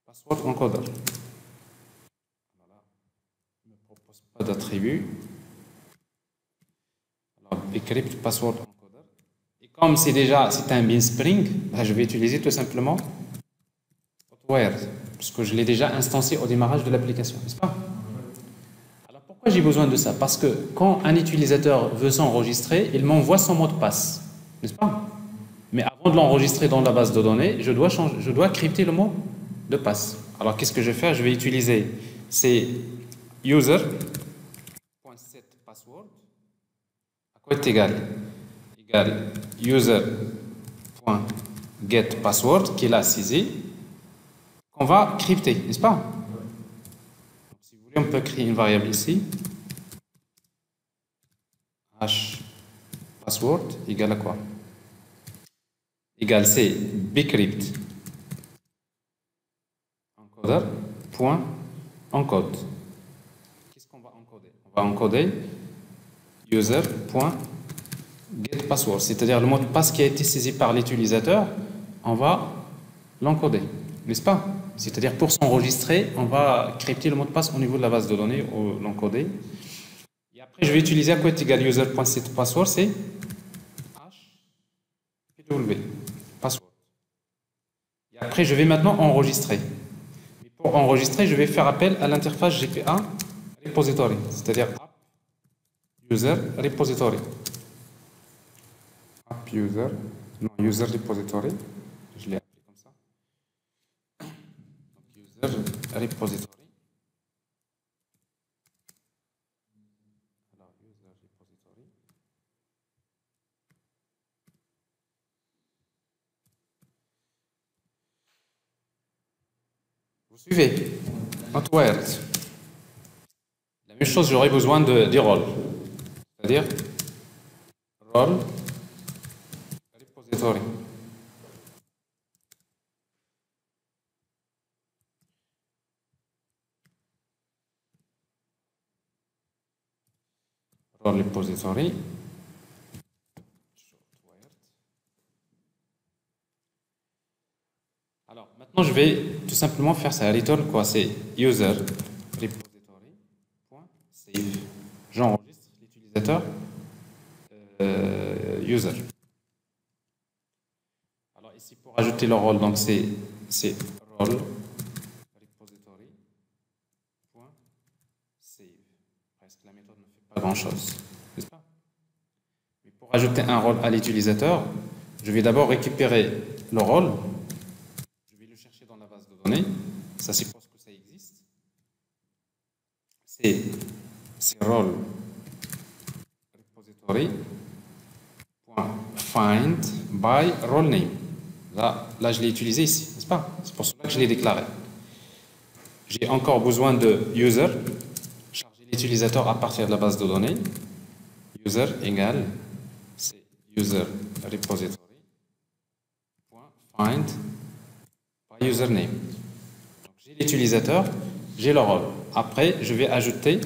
Password encoder. Voilà. Il ne me propose pas d'attribut. Alors, bcrypt, password encoder. Et comme c'est un bin Spring, je vais utiliser tout simplement hotwire, parce que je l'ai déjà instancié au démarrage de l'application, n'est-ce pas? Alors pourquoi j'ai besoin de ça? Parce que quand un utilisateur veut s'enregistrer, il m'envoie son mot de passe, n'est-ce pas? Mais avant de l'enregistrer dans la base de données, je dois crypter le mot de passe. Alors qu'est-ce que je vais faire? Je vais utiliser ces user.setPassword. À quoi est égal? Égal user.getPassword, qui est là saisi, qu'on va crypter, n'est-ce pas? Donc, si vous voulez, on peut créer une variable ici. Hash password égale à quoi? Égal c'est bcrypt encoder point encode. Qu'est-ce qu'on va encoder? On va encoder user.getPassword, c'est-à-dire le mot de passe qui a été saisi par l'utilisateur, on va l'encoder, n'est-ce pas? C'est-à-dire pour s'enregistrer, on va crypter le mot de passe au niveau de la base de données, ou l'encoder. Et après, je vais utiliser à quoi est égal user.setPassword, c'est hpw, password. Et après, je vais maintenant enregistrer. Mais pour enregistrer, je vais faire appel à l'interface GPA repository, c'est-à-dire app user repository. App user, non, user repository, je l'ai appelé comme ça. Donc, user repository. Alors, user repository. Vous suivez? Hotwire. La même chose, j'aurai besoin des rôles. va dire role repository. Role repository. Alors maintenant je vais tout simplement faire ça. Return quoi? C'est user repository.save. J'enregistre l'utilisateur user. Alors ici pour ajouter le rôle, donc c'est role repository.save. Presque la méthode ne fait pas grand chose, n'est-ce pas? Mais pour ajouter un rôle à l'utilisateur, je vais d'abord récupérer le rôle. Je vais le chercher dans la base de données. Ça suppose que ça existe. C'est role repository.find by role name. Là, je l'ai utilisé ici, n'est-ce pas? C'est pour cela que je l'ai déclaré. J'ai encore besoin de user, charger l'utilisateur à partir de la base de données. User égale, c'est user repository.find by username. Donc j'ai l'utilisateur, j'ai le rôle. Après, je vais ajouter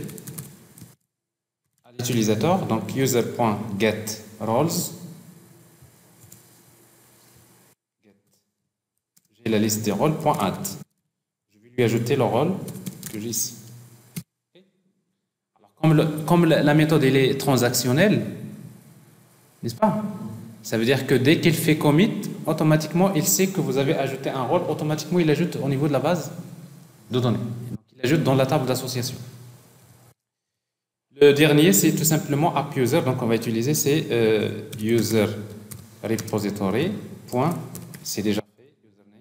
à l'utilisateur, donc user.getRoles. J'ai la liste des rôles.add. Je vais lui ajouter le rôle que j'ai ici. Alors, comme la méthode elle est transactionnelle, n'est-ce pas? Ça veut dire que dès qu'il fait commit, automatiquement, il sait que vous avez ajouté un rôle, automatiquement, il ajoute au niveau de la base de données. Donc, il ajoute dans la table d'association. Le dernier, c'est tout simplement AppUser. Donc, on va utiliser c'est user repository. C'est déjà fait, username.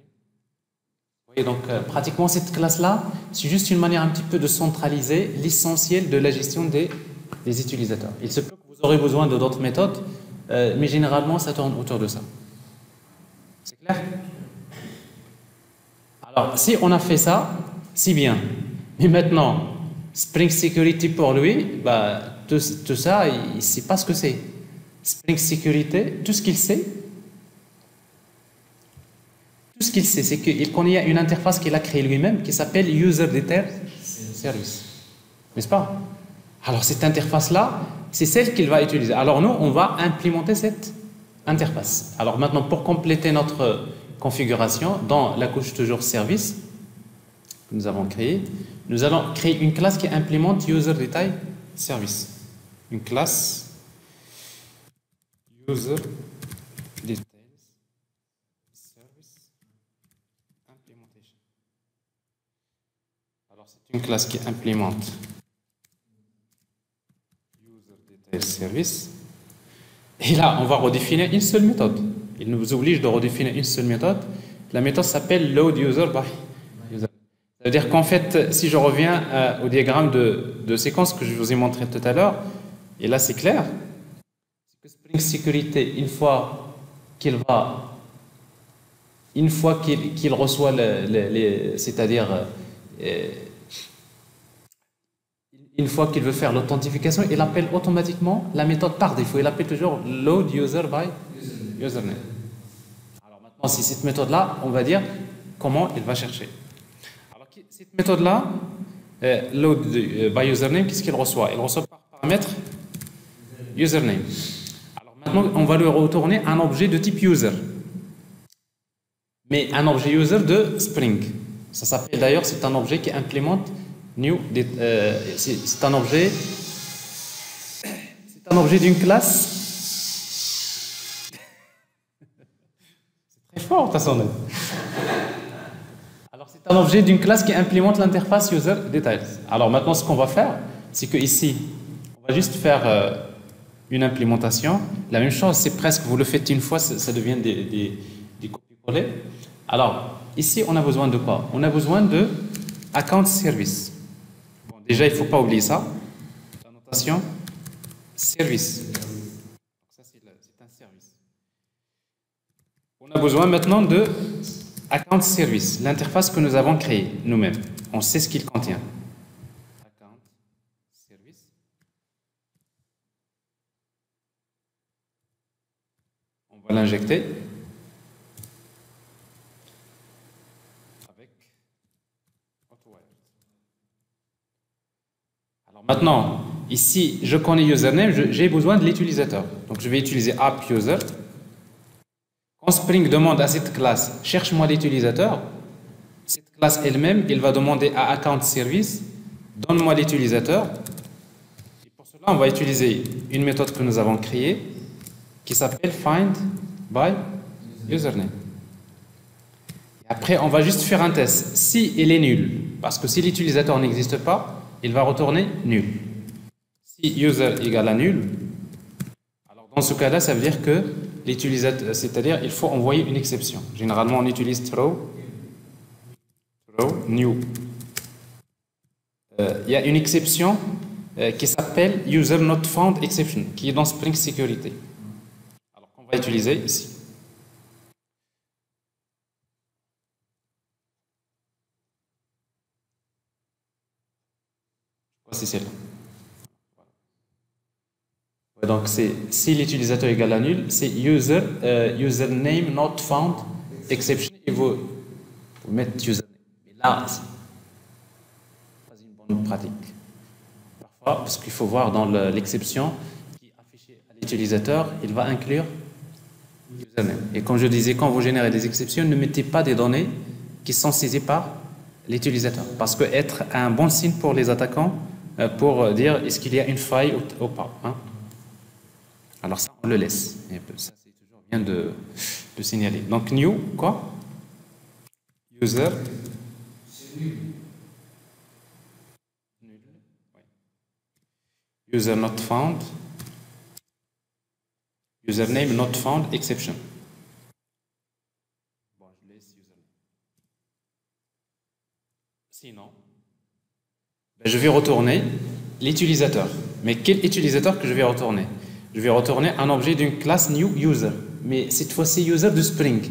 Vous voyez, donc, pratiquement, cette classe-là, c'est juste une manière un petit peu de centraliser l'essentiel de la gestion des utilisateurs. Il se peut que vous aurez besoin de d'autres méthodes, mais généralement, ça tourne autour de ça. C'est clair? Alors, si on a fait ça, c'est bien. Mais maintenant, Spring Security pour lui, bah, tout ça, il ne sait pas ce que c'est. Spring Security, tout ce qu'il sait, c'est qu'il connaît une interface qu'il a créée lui-même qui s'appelle User Detail Service. N'est-ce pas? Alors, cette interface-là, c'est celle qu'il va utiliser. Alors, nous, on va implémenter cette interface. Alors, maintenant, pour compléter notre configuration, dans la couche toujours service que nous avons créée, nous allons créer une classe qui implémente User Detail Service. Une classe User Details Service Implementation. Alors, c'est une classe qui implémente service. Et là, on va redéfinir une seule méthode. Il nous oblige de redéfinir une seule méthode. La méthode s'appelle loadUser.user. Ça veut dire qu'en fait, si je reviens au diagramme de séquence que je vous ai montré tout à l'heure, et là c'est clair, c'est que Spring Security, une fois qu'il reçoit c'est-à-dire une fois qu'il veut faire l'authentification, il appelle automatiquement la méthode par défaut. Il appelle toujours loadUser.username. Alors maintenant, c'est cette méthode-là, on va dire comment il va chercher. Alors cette méthode-là, loadByUsername, qu'est-ce qu'il reçoit? Il reçoit par paramètre username. Alors maintenant, on va lui retourner un objet de type user. Mais un objet user de Spring. Ça s'appelle d'ailleurs, c'est un objet qui implémente c'est un objet d'une classe. C'est très fort, ta sonnerie. Alors, c'est un objet d'une classe qui implémente l'interface User Details. Alors, maintenant, ce qu'on va faire, c'est que ici, on va juste faire une implémentation. La même chose, c'est presque, vous le faites une fois, ça devient des copier-coller. Alors, ici, on a besoin de quoi? On a besoin de account service. Déjà, il ne faut pas oublier ça. La notation service. Ça, c'est un service. On a besoin maintenant de account service, l'interface que nous avons créée nous-mêmes. On sait ce qu'il contient. Account service. l'injecter avec AutoWire. Alors maintenant, ici, je connais username, j'ai besoin de l'utilisateur. Donc je vais utiliser app_user. Quand Spring demande à cette classe, cherche-moi l'utilisateur, cette classe elle-même, il va demander à account service, donne-moi l'utilisateur. Et pour cela, on va utiliser une méthode que nous avons créée qui s'appelle find by username. Et après, on va juste faire un test. Si il est nul, parce que si l'utilisateur n'existe pas, il va retourner nul. Si user égale à nul, alors dans ce cas-là, ça veut dire que l'utilisateur, c'est-à-dire il faut envoyer une exception. Généralement, on utilise throw new. Il y a une exception qui s'appelle user not found exception, qui est dans Spring Security. Alors qu'on va utiliser ici. Voici celle-là. Donc si l'utilisateur égale à nul, c'est username not found exception et vous mettez username. Mais là, c'est pas une bonne pratique. Parfois, parce qu'il faut voir dans l'exception qui est affichée à l'utilisateur, il va inclure username. Et comme je disais, quand vous générez des exceptions, ne mettez pas des données qui sont saisies par l'utilisateur. Parce que être un bon signe pour les attaquants, pour dire est-ce qu'il y a une faille ou pas. Hein? Alors ça, on le laisse. Et ça, c'est toujours bien de signaler. Donc, new, quoi? User. Nul. Oui. User not found. Username not found, exception. Bon, je laisse username. Sinon, je vais retourner l'utilisateur. Mais quel utilisateur que je vais retourner? Je vais retourner un objet d'une classe new user, mais cette fois-ci user de Spring.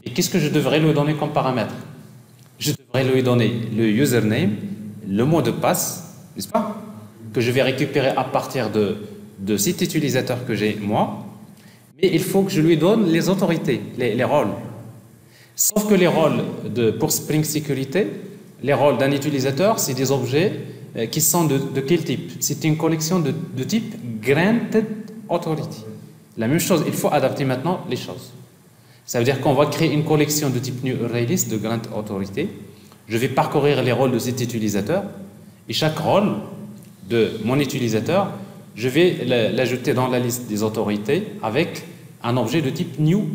Et qu'est-ce que je devrais lui donner comme paramètre? Je devrais lui donner le username, le mot de passe, n'est-ce pas? Que je vais récupérer à partir de cet utilisateur que j'ai moi. Mais il faut que je lui donne les autorités, les rôles. Sauf que les rôles pour Spring Sécurité, les rôles d'un utilisateur, c'est des objets qui sont de quel type? C'est une collection de type Granted Authority. La même chose, il faut adapter maintenant les choses. Ça veut dire qu'on va créer une collection de type New Array List de Granted Authority. Je vais parcourir les rôles de cet utilisateur et chaque rôle de mon utilisateur, je vais l'ajouter dans la liste des autorités avec un objet de type New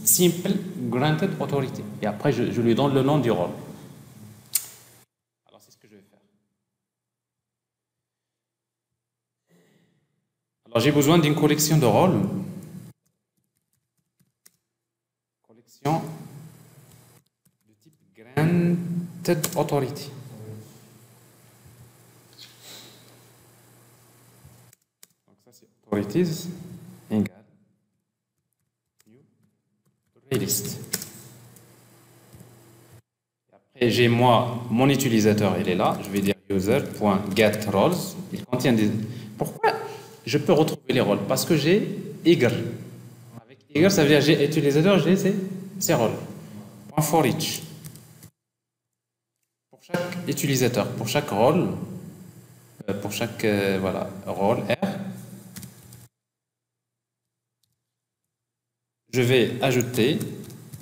Simple Granted Authority. Et après, je lui donne le nom du rôle. Alors, j'ai besoin d'une collection de rôles. Collection de type Granted Authority. Donc, ça, c'est Authorities égale New Array List. Et après, j'ai moi, mon utilisateur, il est là. Je vais dire user.getRoles. Il contient des... Pourquoi je peux retrouver les rôles? Parce que j'ai eager. Avec eager, ça veut dire j'ai utilisateur, j'ai ces rôles. For each. Pour chaque utilisateur, pour chaque rôle, voilà, rôle R, je vais ajouter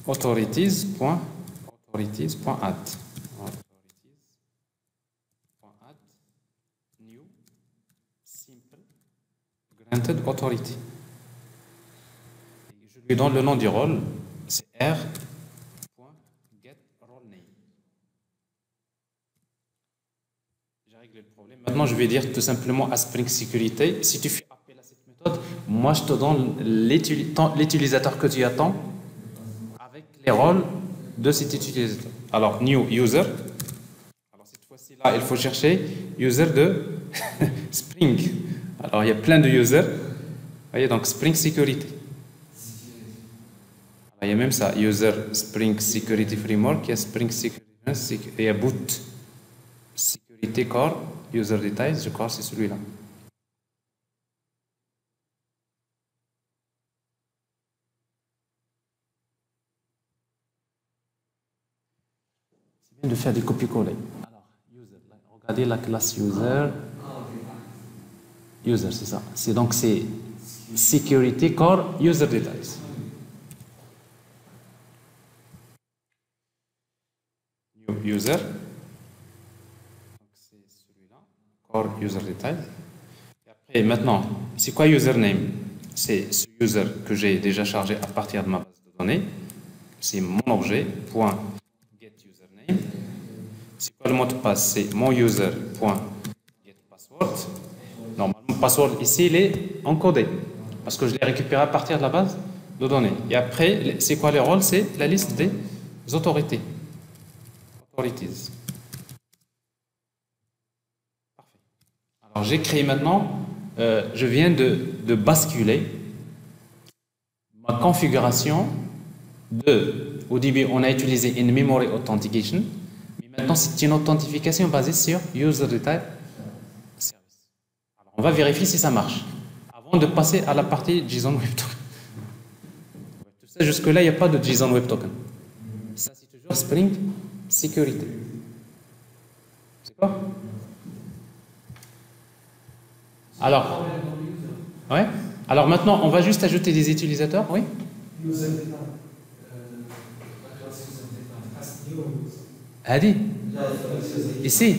authorities.add. New simple granted authority. Et je lui donne le nom du rôle, c'est r.getRoleName. J'ai réglé le problème. Maintenant, je vais dire tout simplement à Spring Sécurité, si tu fais appel à cette méthode, moi je te donne l'utilisateur que tu attends avec les rôles de cet utilisateur. Alors, new user. Alors, cette fois-ci, là, il faut chercher user de Spring. Alors, il y a plein de users. Vous voyez, donc Spring Security. Alors, il y a même ça, user Spring Security Framework, il y a Spring Security, il y a boot Security Core, user details, je crois que c'est celui-là. viens de faire des copier-coller. Alors, user, regardez la classe user. User, c'est ça. C'est donc c'est security core user details. New user. Donc c'est celui-là. Core user details. Et maintenant, c'est quoi username? C'est ce user que j'ai déjà chargé à partir de ma base de données. C'est mon objet, point get username. C'est quoi le mot de passe? C'est mon user, point get password. Normalement, password ici, il est encodé parce que je l'ai récupéré à partir de la base de données. Et après, c'est quoi les rôles? C'est la liste des autorités. Authorities. Parfait. Alors, j'ai créé maintenant, je viens de basculer ma configuration au début, on a utilisé une memory authentication, mais maintenant, c'est une authentification basée sur user detail service. Alors, on va vérifier si ça marche avant de passer à la partie JSON Web Token. Tout ça, jusque-là, il n'y a pas de JSON Web Token. Ça, c'est toujours Spring Sécurité. C'est quoi? Alors, ouais. Alors maintenant, on va juste ajouter des utilisateurs, oui? Hadi? Ici?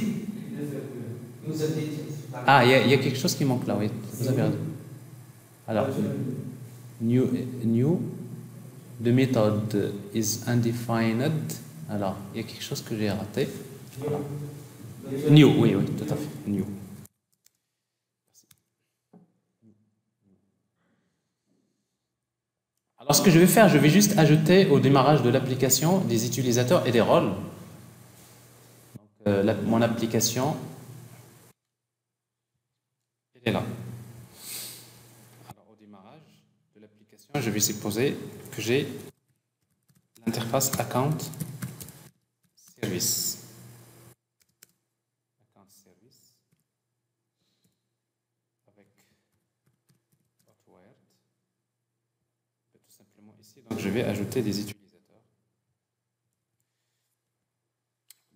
Ah, il y a quelque chose qui manque là, oui. Vous avez raison. Alors, new, the method is undefined. Alors, il y a quelque chose que j'ai raté. Voilà. New, oui, tout à fait. New. Alors, ce que je vais faire, je vais juste ajouter au démarrage de l'application des utilisateurs et des rôles. Donc, mon application, elle est là. Alors, au démarrage de l'application, je vais supposer que j'ai l'interface account service. Account service avec hotwire. Tout simplement ici, donc je vais ajouter des utilisateurs.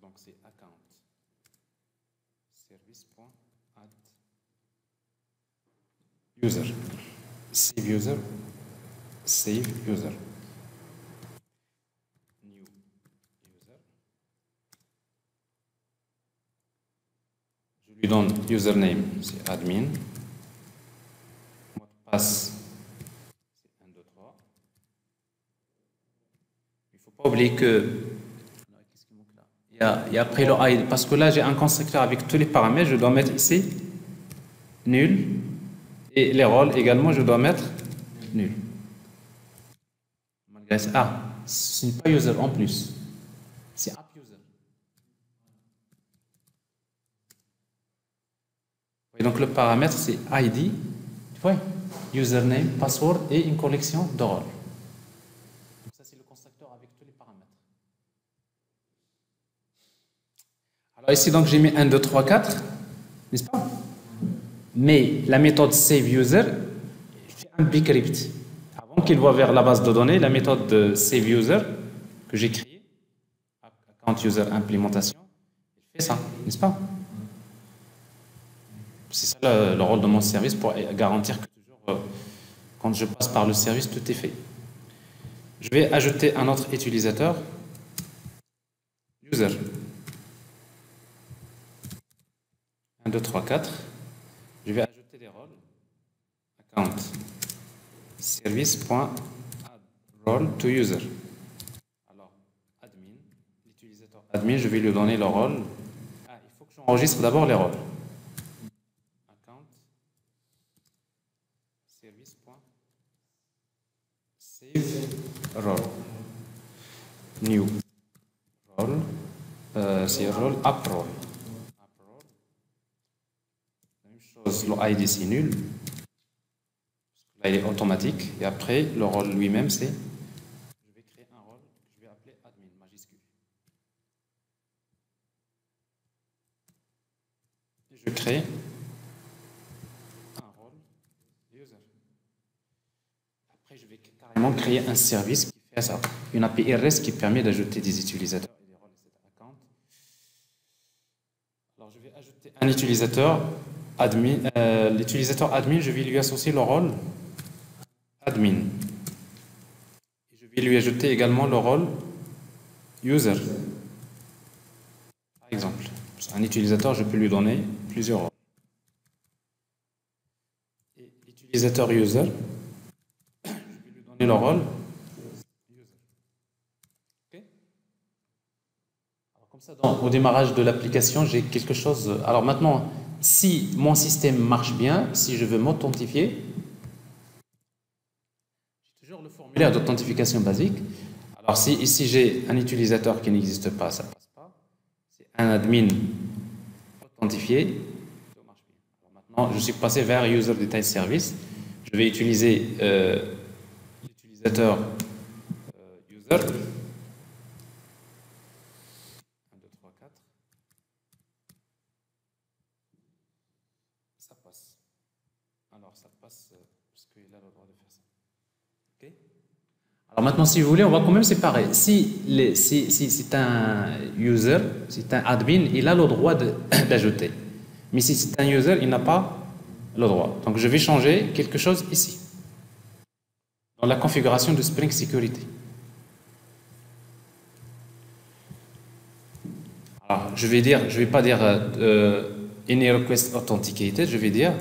Donc c'est account service.add user, save user, save user, new user. Je lui donne username, c'est admin. Mot de passe, c'est 1, 2, 3. Il ne faut pas oublier que il y a après le ID, parce que là j'ai un constructeur avec tous les paramètres, je dois mettre ici nul, et les rôles également je dois mettre nul. Malgré ça, ah, ce n'est pas user en plus, c'est app user. Et donc le paramètre c'est ID, tu vois, username, password et une collection de rôles. Donc ça c'est le constructeur avec tous les paramètres. Alors ici, donc, j'ai mis 1, 2, 3, 4, n'est-ce pas? Mais la méthode SaveUser fait un bcrypt. Avant qu'il voit vers la base de données, la méthode de SaveUser que j'ai créée, Account User Implémentation, elle fait ça, n'est-ce pas? C'est ça le rôle de mon service pour garantir que toujours, quand je passe par le service, tout est fait. Je vais ajouter un autre utilisateur, User. 1, 2, 3, 4. Je vais ajouter des rôles. Account service.add role to user. Alors, admin, l'utilisateur admin, je vais lui donner le rôle. Ah, il faut que j'enregistre d'abord les rôles. Account service.save role. New role. C'est rôle app role. Le ID c'est nul, là il est automatique, et après le rôle lui-même c'est, je vais créer un rôle que je vais appeler admin majuscule. Et je crée un rôle user. Après je vais carrément créer un service qui fait ça, une API REST qui permet d'ajouter des utilisateurs et des rôles, etc. Account Alors, je vais ajouter un utilisateur admin. L'utilisateur admin, je vais lui associer le rôle admin. Et je vais lui ajouter également le rôle user. Par exemple, un utilisateur, je peux lui donner plusieurs rôles. Et l'utilisateur user, je vais lui donner le rôle user. Okay. Alors, comme ça, au démarrage de l'application, j'ai quelque chose. Alors maintenant, si mon système marche bien, si je veux m'authentifier, j'ai toujours le formulaire d'authentification basique. Alors si ici j'ai un utilisateur qui n'existe pas, ça passe pas. C'est un admin authentifié, ça marche bien. Alors maintenant, je suis passé vers User Detail Service. Je vais utiliser l'utilisateur user. 1, 2, 3, 4. Ça passe. Alors ça passe parce qu'il a le droit de faire ça. Ok. Alors maintenant, si vous voulez, on va quand même séparer. Si c'est un user, c'est un admin, il a le droit d'ajouter. Mais si c'est un user, il n'a pas le droit. Donc je vais changer quelque chose ici, dans la configuration de Spring Security. Alors je vais pas dire any request authenticated, je vais dire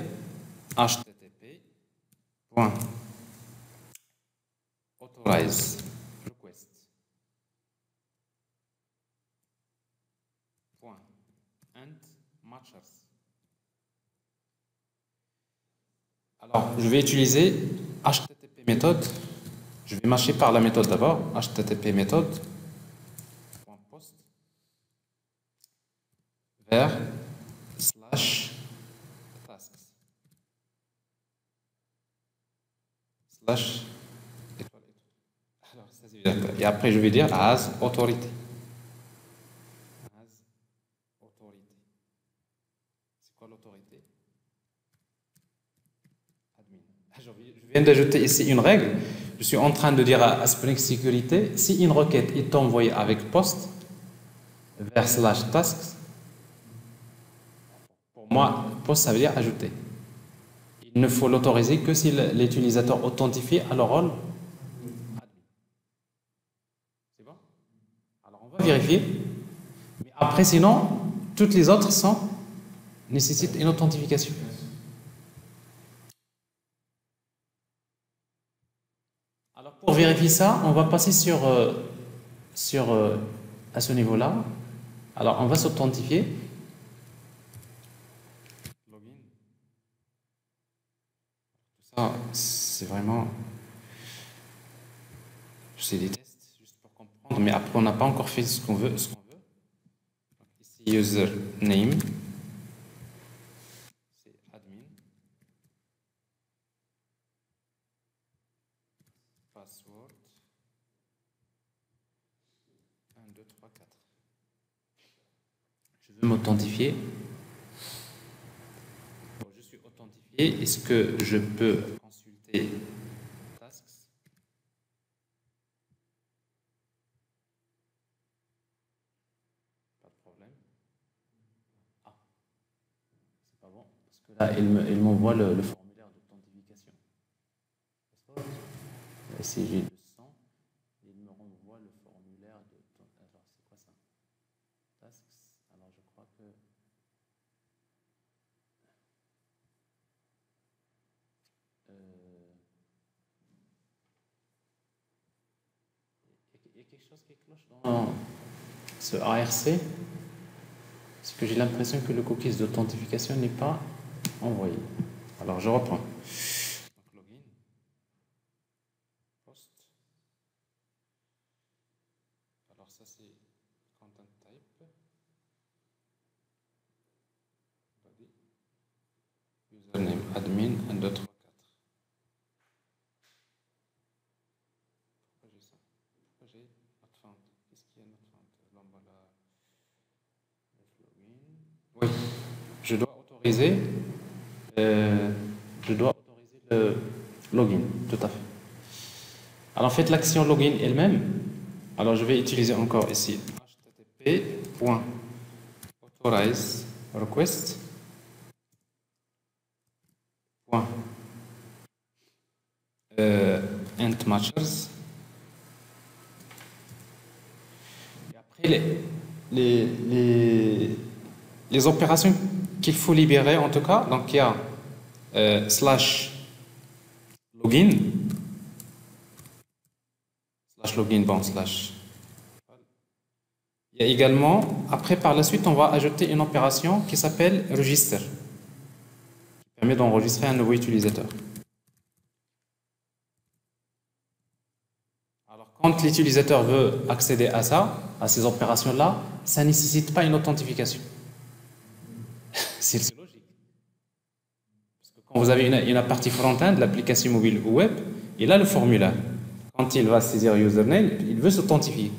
http.authorize request and matchers. Alors, je vais utiliser http méthode. Je vais matcher par la méthode d'abord. http méthode.post vers /tasks /. Alors, ça, et après, je vais dire as authority. C'est quoi l'autorité? Admin. Je viens d'ajouter ici une règle. Je suis en train de dire à Spring Security, si une requête est envoyée avec post vers /tasks, pour moi, post, ça veut dire ajouter. Il ne faut l'autoriser que si l'utilisateur authentifié a le rôle admin. C'est bon? Alors, on va vérifier. Mais après, sinon, toutes les autres nécessitent une authentification. Alors, pour vérifier ça, on va passer à ce niveau-là. Alors, on va s'authentifier. Login. Tout ça, c'est vraiment... C'est des tests, juste pour comprendre. Mais après, on n'a pas encore fait ce qu'on veut. Donc, ici, username. C'est admin. Password. 1, 2, 3, 4. Je veux m'authentifier. Bon, je suis authentifié. Est-ce que je peux consulter Tasks? Pas de problème. Ah, c'est pas bon. Parce que là, il m'envoie le formulaire d'authentification. Si j'ai 200, il me renvoie le formulaire de... Alors, c'est quoi ça? Tasks. Alors, je crois que... Il y a quelque chose qui cloche dans ce ARC. Parce que j'ai l'impression que le cookies d'authentification n'est pas envoyé. Alors, je reprends. Donc, login. Post. Alors, ça, c'est content type. Body. Username admin 1, 2, 3, 4. Pourquoi j'ai ça? Pourquoi j'ai not found? Qu'est-ce qu'il y a not found? Oui, je dois autoriser le login, tout à fait. Alors, faites l'action login elle-même. Alors, je vais utiliser encore ici http.authorize request point int matchers. Et après les opérations qu'il faut libérer en tout cas, donc il y a slash login bon slash. Il y a également, après par la suite on va ajouter une opération qui s'appelle register, qui permet d'enregistrer un nouveau utilisateur. Alors quand l'utilisateur veut accéder à ça, à ces opérations là, ça ne nécessite pas une authentification. C'est logique. Parce que quand vous avez une partie front-end de l'application mobile ou web, il a le formulaire. Quand il va saisir username, il veut s'authentifier.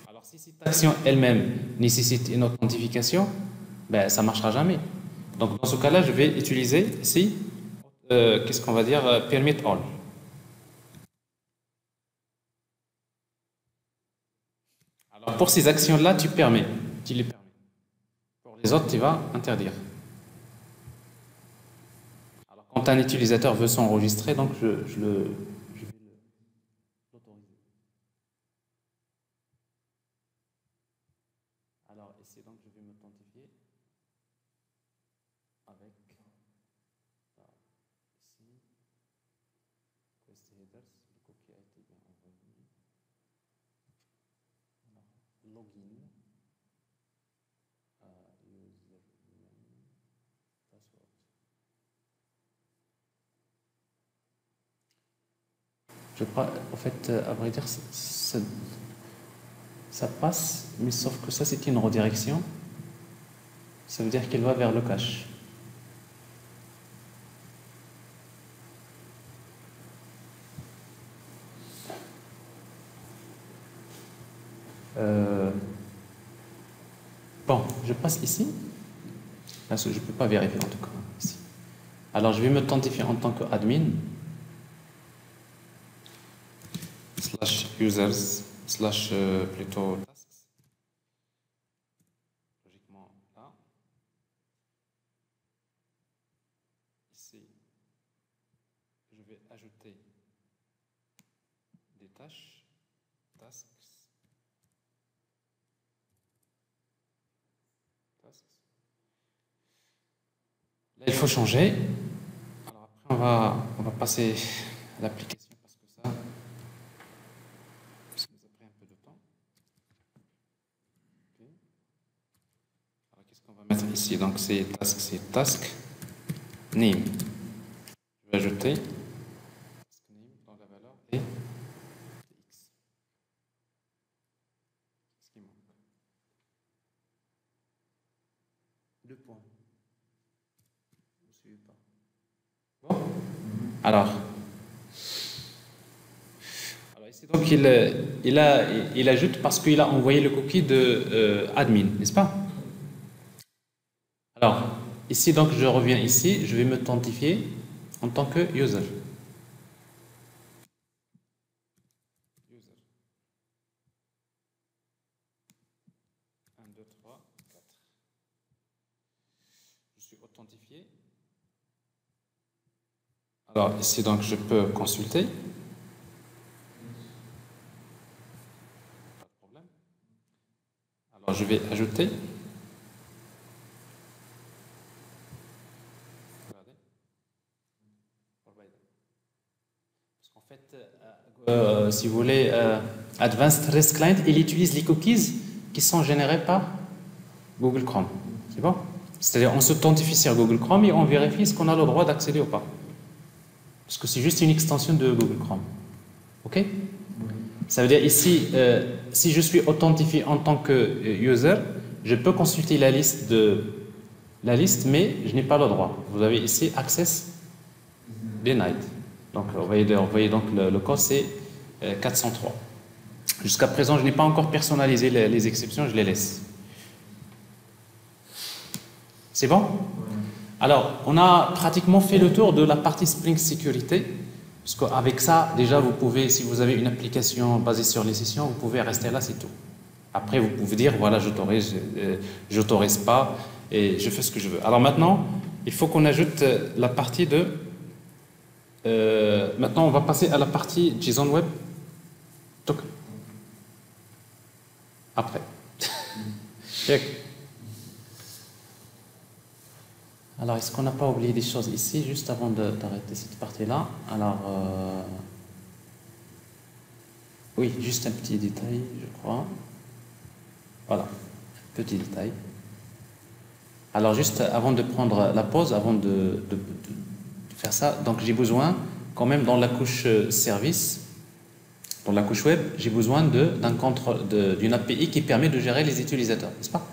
Alors si cette action elle-même nécessite une authentification, ben, ça ne marchera jamais. Donc dans ce cas-là, je vais utiliser ici, qu'est-ce qu'on va dire, permit all. Alors pour ces actions-là, tu les permets. Pour les autres, tu vas interdire. Alors quand un utilisateur veut s'enregistrer, donc je vais l'autoriser. Alors ici, donc je vais m'authentifier avec ici, request headers, le cookie a été bien envoyé. Login, username, password. Je crois, en fait, à vrai dire, ça passe, mais sauf que ça, c'est une redirection. Ça veut dire qu'elle va vers le cache. Bon, je passe ici. Là, je ne peux pas vérifier en tout cas ici. Alors, je vais m'authentifier en tant qu'admin. /users / plutôt tasks. Logiquement là. Ici, je vais ajouter des tâches, tasks. Là, il faut changer. Alors après, on va passer à l'application parce que ça nous a pris un peu de temps. Okay. Alors qu'est-ce qu'on va mettre ici? Donc c'est task name. Je vais ajouter task name dans la valeur et x. Qu'est-ce qui manque? 2 points. Bon. Alors ici donc il ajoute parce qu'il a envoyé le cookie de admin, n'est-ce pas? Alors ici donc je reviens ici, je vais m'authentifier en tant que user. 1, 2, 3, 4. Je suis authentifié. Alors ici donc je peux consulter. Pas de problème. Alors je vais ajouter. Regardez. Parce qu'en fait, si vous voulez, Advanced REST Client, il utilise les cookies qui sont générés par Google Chrome. C'est bon? C'est-à-dire on s'authentifie sur Google Chrome et on vérifie est-ce qu'on a le droit d'accéder ou pas. Parce que c'est juste une extension de Google Chrome. OK? Ça veut dire ici, si je suis authentifié en tant que user, je peux consulter la liste, mais je n'ai pas le droit. Vous avez ici Access Denied. Donc, vous voyez donc le code, c'est 403. Jusqu'à présent, je n'ai pas encore personnalisé les exceptions, je les laisse. C'est bon? Alors, on a pratiquement fait le tour de la partie Spring Sécurité, parce qu'avec ça, déjà, vous pouvez, si vous avez une application basée sur les sessions, vous pouvez rester là, c'est tout. Après, vous pouvez dire, voilà, j'autorise pas, et je fais ce que je veux. Alors maintenant, il faut qu'on ajoute la partie de... maintenant, on va passer à la partie JSON Web Token. Après. Alors, est-ce qu'on n'a pas oublié des choses ici, juste avant d'arrêter cette partie-là? Alors, oui, juste un petit détail, je crois. Voilà, petit détail. Alors, juste avant de prendre la pause, avant de faire ça, donc j'ai besoin, quand même, dans la couche service, dans la couche web, j'ai besoin d'une API qui permet de gérer les utilisateurs, n'est-ce pas?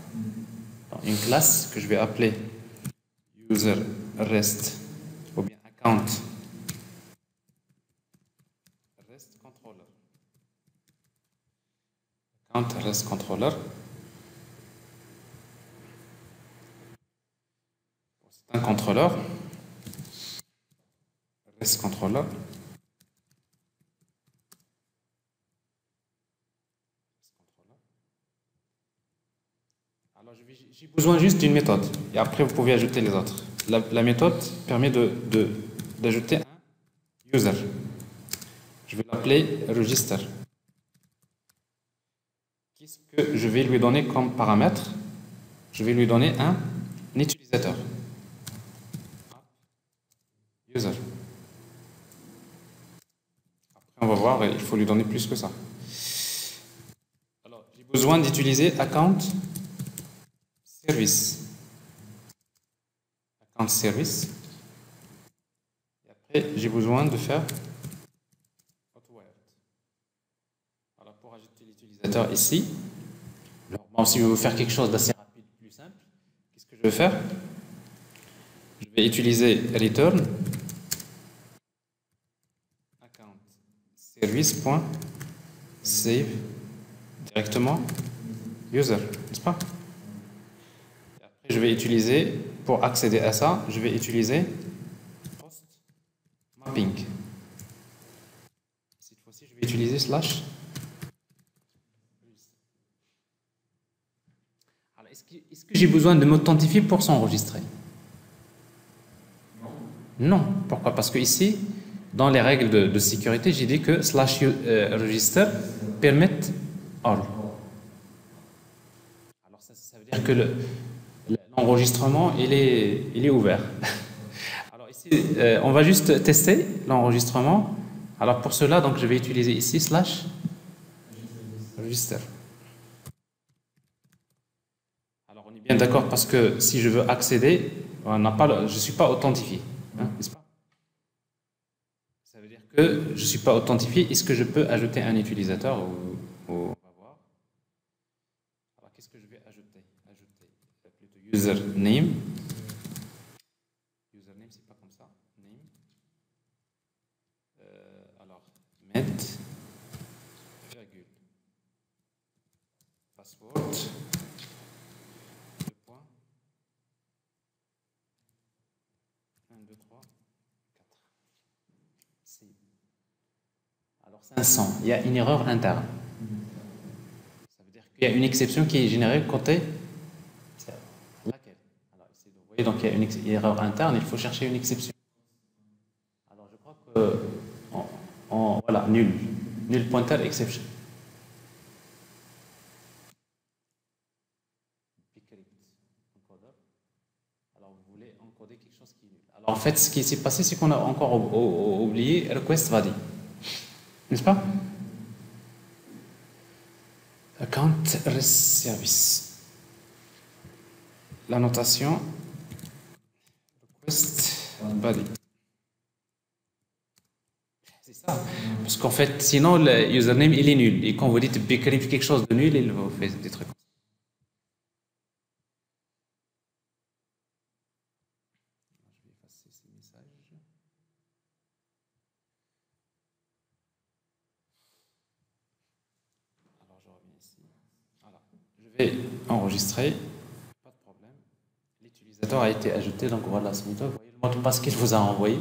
Donc, une classe que je vais appeler user rest ou bien account rest controller. Account rest controller. C'est un contrôleur. Rest controller. Alors j'ai besoin juste d'une méthode et après vous pouvez ajouter les autres. La méthode permet d'ajouter un user. Je vais l'appeler register. Qu'est-ce que je vais lui donner comme paramètre? Je vais lui donner un utilisateur. User. Après on va voir, il faut lui donner plus que ça. Alors j'ai besoin d'utiliser account service. Account service. Et après, j'ai besoin de faire hotwired. Alors, pour ajouter l'utilisateur ici, alors, bon, si je veux faire quelque chose d'assez rapide, plus simple, qu'est-ce que je vais faire? Je vais utiliser return account service.save directement user, n'est-ce pas? Je vais utiliser, pour accéder à ça, je vais utiliser post mapping. Cette fois-ci, je vais utiliser slash. Alors, est-ce que j'ai besoin de m'authentifier pour s'enregistrer? Non. Pourquoi? Parce que ici, dans les règles de sécurité, j'ai dit que slash register permet all. Alors ça veut dire que l'enregistrement, il est ouvert. Alors ici, on va juste tester l'enregistrement. Alors pour cela, donc, je vais utiliser ici slash register. Alors on est bien d'accord parce que si je veux accéder, je ne suis pas authentifié. Hein, n'est-ce pas? Ça veut dire que je ne suis pas authentifié. Est-ce que je peux ajouter un utilisateur on va voir. Alors qu'est-ce que je vais ajouter? Plutôt username. Username, c'est pas comme ça. Name. Alors, met, virgule. Password. Deux points. 1, 2, 3, 4. C'est. Alors, 500. Il y a une erreur interne. Ça veut dire qu'il y a une exception qui est générée côté. Laquelle? Alors ici, vous voyez, donc il y a une erreur interne, il faut chercher une exception. Alors je crois que voilà, nul pointer exception. Alors vous voulez encoder quelque chose qui est nul. Alors en fait, ce qui s'est passé, c'est qu'on a encore oublié request valid, n'est-ce pas? Account rest service. La notation request body. C'est ça. Parce qu'en fait, sinon, le username, il est nul. Et quand vous dites bcrypt quelque chose de nul, il vous fait des trucs. Je vais effacer ces messages. Alors, je reviens ici. Voilà. Je vais enregistrer. L'utilisateur a été ajouté, donc voilà ce méthode. Vous voyez le mot de passe qu'il vous a envoyé.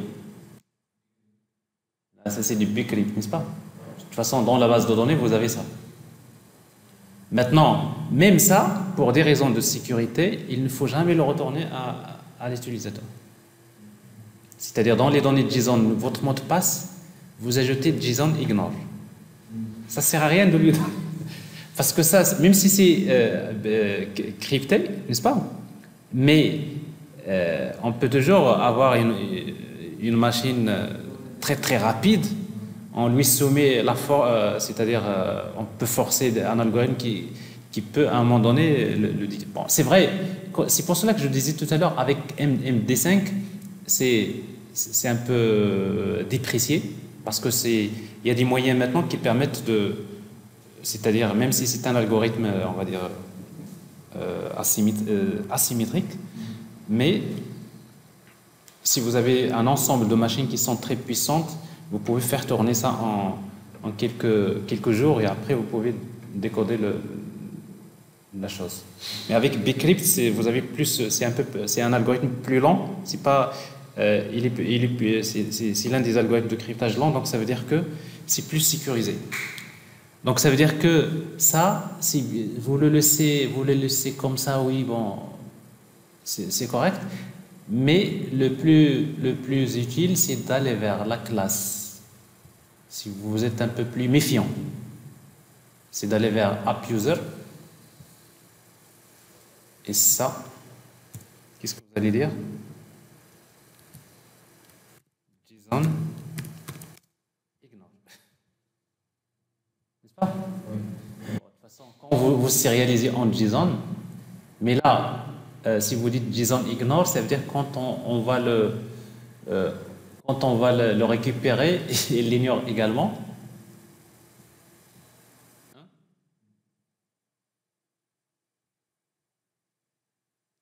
Là, ça c'est du bcrypt, n'est-ce pas? De toute façon, dans la base de données, vous avez ça. Maintenant, même ça, pour des raisons de sécurité, il ne faut jamais le retourner à l'utilisateur. C'est-à-dire, dans les données de JSON, votre mot de passe, vous ajoutez JSON ignore. Ça ne sert à rien de lui donner. Parce que ça, même si c'est crypté, n'est-ce pas? Mais on peut toujours avoir une machine très très rapide. On lui soumet la force, c'est-à-dire on peut forcer un algorithme qui peut à un moment donné le dire. Bon, c'est vrai, c'est pour cela que je disais tout à l'heure, avec MD5, c'est un peu déprécié, parce que il y a des moyens maintenant qui permettent de, c'est-à-dire même si c'est un algorithme, on va dire, asymétrique, mais si vous avez un ensemble de machines qui sont très puissantes, vous pouvez faire tourner ça en quelques jours, et après vous pouvez décoder la chose. Mais avec Bcrypt, vous avez plus, c'est un algorithme plus lent. C'est pas, c'est l'un des algorithmes de cryptage lent, donc ça veut dire que c'est plus sécurisé. Donc ça veut dire que ça, si vous le laissez comme ça, oui, bon, c'est correct. Mais le plus utile, c'est d'aller vers la classe. Si vous êtes un peu plus méfiant, c'est d'aller vers AppUser. Et ça, qu'est-ce que vous allez dire? JSON ignore. N'est-ce pas? Oui. De toute façon, quand vous serialisez en JSON, mais là, si vous dites JSON ignore, ça veut dire quand on va le récupérer, il l'ignore également.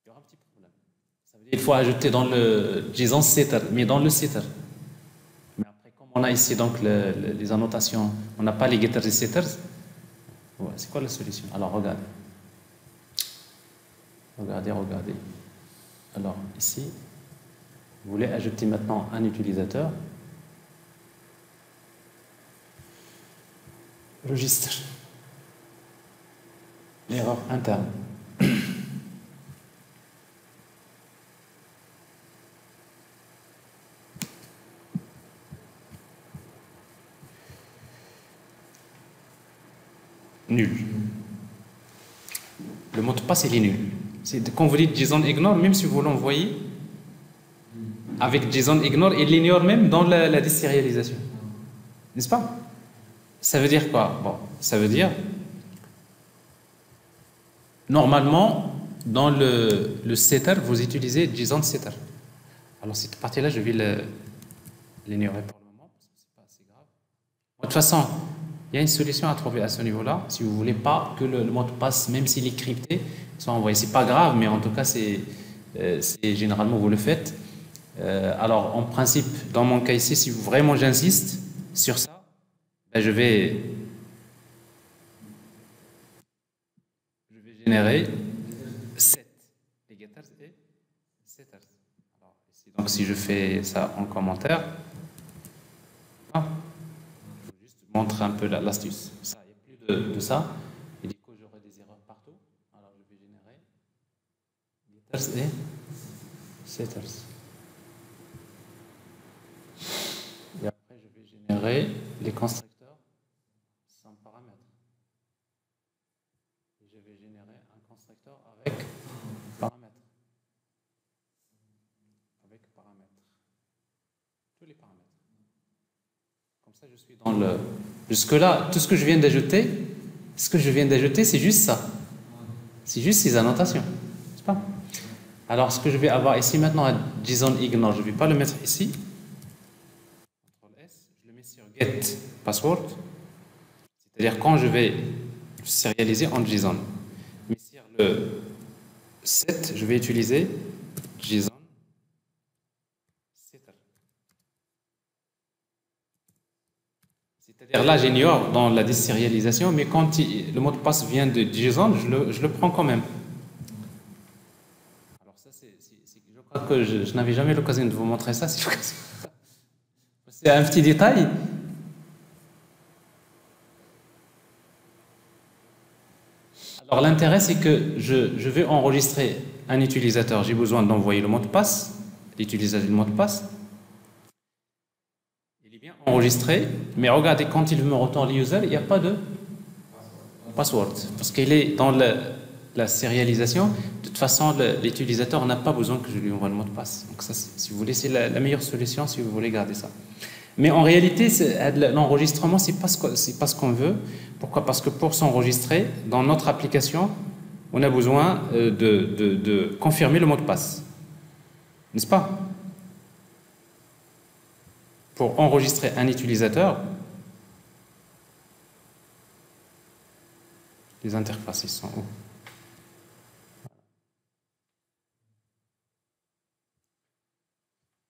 Il y aura un petit problème. Ça veut dire qu'il faut ajouter dans le JSON setter, mais dans le setter. Mais après, comme on a ici donc les annotations, on n'a pas les getters et setters. Ouais, c'est quoi la solution? Alors regardez. Regardez. Alors ici, vous voulez ajouter maintenant un utilisateur. Registre. L'erreur interne. Nul. Le mot de passe, il est nul. Quand vous dites JSON ignore, même si vous l'envoyez avec JSON ignore, il l'ignore même dans la désérialisation. N'est-ce pas? Ça veut dire quoi? Bon, ça veut dire, normalement, dans le setter, vous utilisez JSON setter. Alors cette partie-là, je vais l'ignorer pour le moment, parce que c'est pas assez grave. De toute façon, il y a une solution à trouver à ce niveau-là, si vous ne voulez pas que le mot de passe, même s'il est crypté, soit envoyé. C'est pas grave, mais en tout cas, c'est généralement vous le faites. Alors, en principe, dans mon cas ici, si vraiment j'insiste sur ça, ben je vais générer 7 les getters et setters. Alors, ici, donc, si je fais ça en commentaire, je vous juste montre un peu l'astuce. Ça, il n'y a plus de ça. Et du coup, j'aurai des erreurs partout. Alors, je vais générer getters et setters. Et après, je vais générer les constructeurs sans paramètres. Et je vais générer un constructeur avec paramètres. Tous les paramètres. Comme ça, je suis dans le... Jusque-là, tout ce que je viens d'ajouter, c'est juste ça. C'est juste ces annotations. N'est-ce pas? Alors, ce que je vais avoir ici maintenant à JSON ignore, je ne vais pas le mettre ici. Je le mets sur get password. C'est-à-dire quand je vais serialiser en JSON. Mais sur le set, je vais utiliser JSON setter. C'est-à-dire là, j'ignore dans la désérialisation, mais quand le mot de passe vient de JSON, je le prends quand même. Alors ça, je crois que je n'avais jamais l'occasion de vous montrer ça. C'est un petit détail. Alors l'intérêt, c'est que je vais enregistrer un utilisateur. J'ai besoin d'envoyer le mot de passe, d'utiliser le mot de passe. Il est bien enregistré, mais regardez, quand il me retourne l'user, il n'y a pas de password. Parce qu'il est dans la sérialisation. De toute façon, l'utilisateur n'a pas besoin que je lui envoie le mot de passe. Donc ça, si vous voulez, c'est la meilleure solution si vous voulez garder ça. Mais en réalité, l'enregistrement, c'est pas ce qu'on veut. Pourquoi? Parce que pour s'enregistrer, dans notre application, on a besoin de confirmer le mot de passe. N'est-ce pas? Pour enregistrer un utilisateur, les interfaces, ils sont où?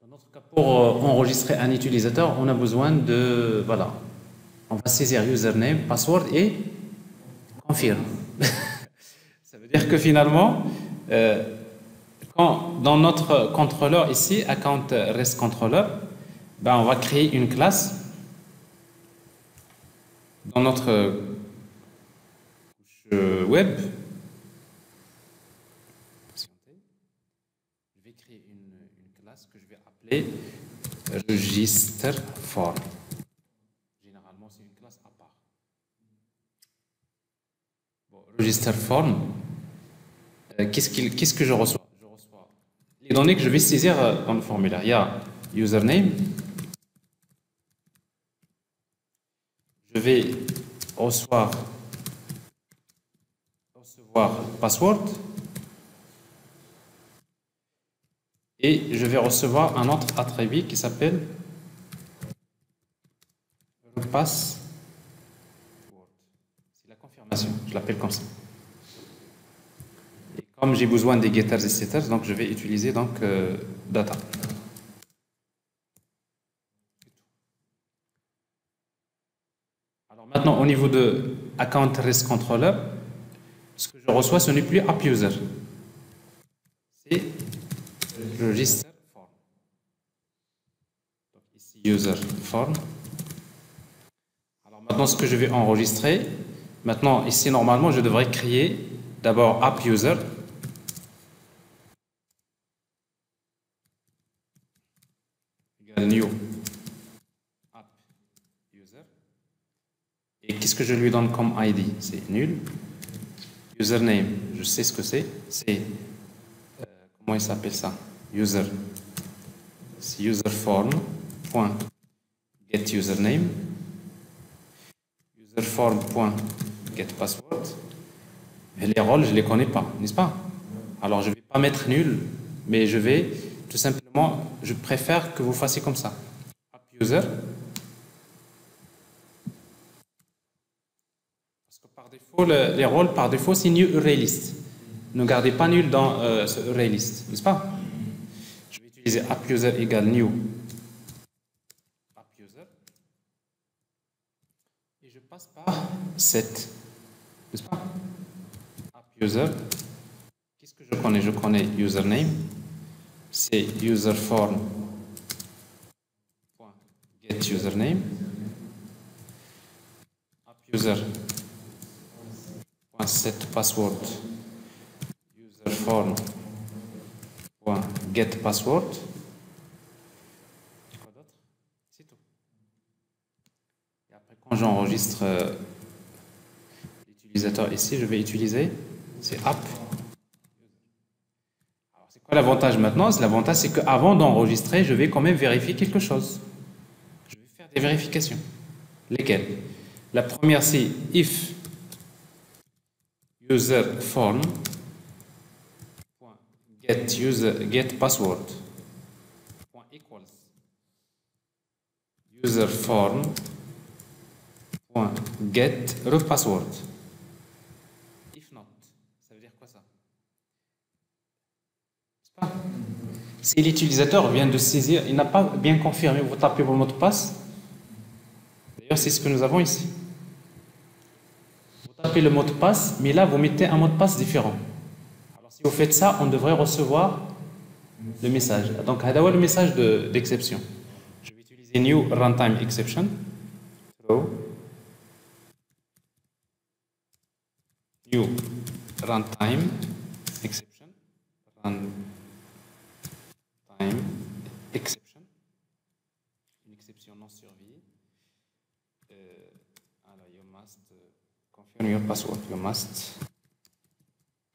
Dans notre cas, pour enregistrer un utilisateur, on a besoin de... Voilà. On va saisir username, password et confirme. Ça veut dire que finalement, dans notre contrôleur ici, account rest controller, ben on va créer une classe dans notre web. Je vais créer une classe que je vais appeler register form. Généralement, c'est une classe à part. Bon, register form, qu'est-ce que je reçois? Je reçois les données que je vais saisir dans le formulaire. Il y a username. Je vais recevoir password et je vais recevoir un autre attribut qui s'appelle password. C'est la confirmation, je l'appelle comme ça. Et comme j'ai besoin des getters et setters, donc je vais utiliser data. Alors maintenant, au niveau de account rest controller, ce que je reçois, ce n'est plus app user. C'est register form. Donc ici, user form. Alors maintenant, ce que je vais enregistrer, maintenant, ici, normalement, je devrais créer d'abord app user. Égale new app user. Et qu'est-ce que je lui donne comme ID? C'est nul. Username, je sais ce que c'est. C'est, comment il s'appelle ça? User. C'est userform.getUsername. Userform.getPassword. Et les rôles, je ne les connais pas, n'est-ce pas? Alors, je ne vais pas mettre nul, mais je vais tout simplement, je préfère que vous fassiez comme ça. App user. Par défaut, les rôles, par défaut, c'est new ArrayList. Ne gardez pas nul dans ce ArrayList, n'est-ce pas? Je vais utiliser appUser égale new appUser. Et je passe par set, n'est-ce pas? AppUser. Qu'est-ce que je connais? Je connais username. C'est userform.getUsername. AppUser. Set password userform.getPassword. Quoi d'autre? C'est tout. Et après, quand j'enregistre l'utilisateur ici, je vais utiliser c'est app. Alors, c'est quoi l'avantage maintenant? L'avantage, c'est qu'avant d'enregistrer, je vais quand même vérifier quelque chose. Je vais faire des vérifications. Lesquelles? La première, c'est if userform.getPassword equals userform.getRepassword. If not, ça veut dire quoi ça? Si l'utilisateur vient de saisir, il n'a pas bien confirmé, vous tapez vos mots de passe. D'ailleurs, c'est ce que nous avons ici. Vous tapez le mot de passe, mais là, vous mettez un mot de passe différent. Alors, si vous faites ça, on devrait recevoir le message. Donc, c'est le message d'exception. Je vais utiliser new runtime exception. Throw new runtime exception, runtime exception, une exception non surveillée. Alors, you must confirm your password. You must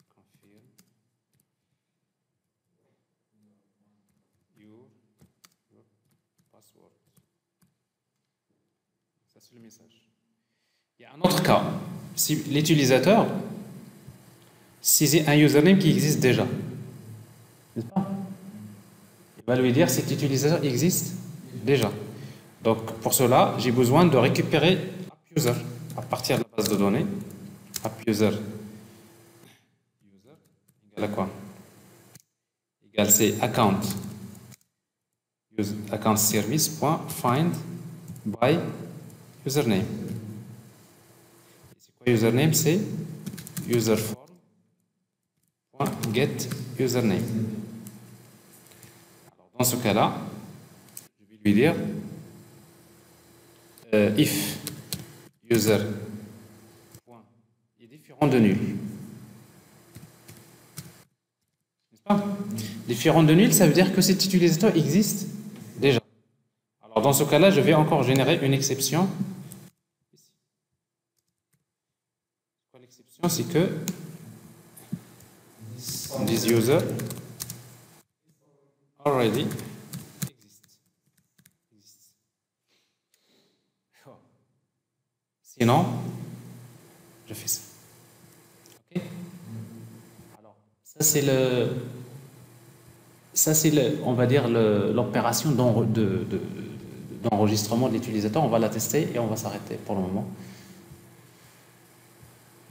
confirm your password. Ça, c'est le message. Il y a un autre cas. Si l'utilisateur saisit un username qui existe déjà, n'est-ce pas? Il va lui dire cet utilisateur existe déjà. Donc, pour cela, j'ai besoin de récupérer AppUser à partir de la base de données. AppUser égale à quoi? Égale c'est account service.find by username. C'est quoi username? C'est userform.get username. Alors, dans ce cas-là, je vais lui dire if user est différent de nul. N'est-ce pas? Différent de nul, ça veut dire que cet utilisateur existe déjà. Alors dans ce cas-là, je vais encore générer une exception. L'exception, c'est que this user already exist. Sinon, je fais ça. Ok? Alors, ça c'est on va dire l'opération d'enregistrement de l'utilisateur. On va la tester et on va s'arrêter pour le moment.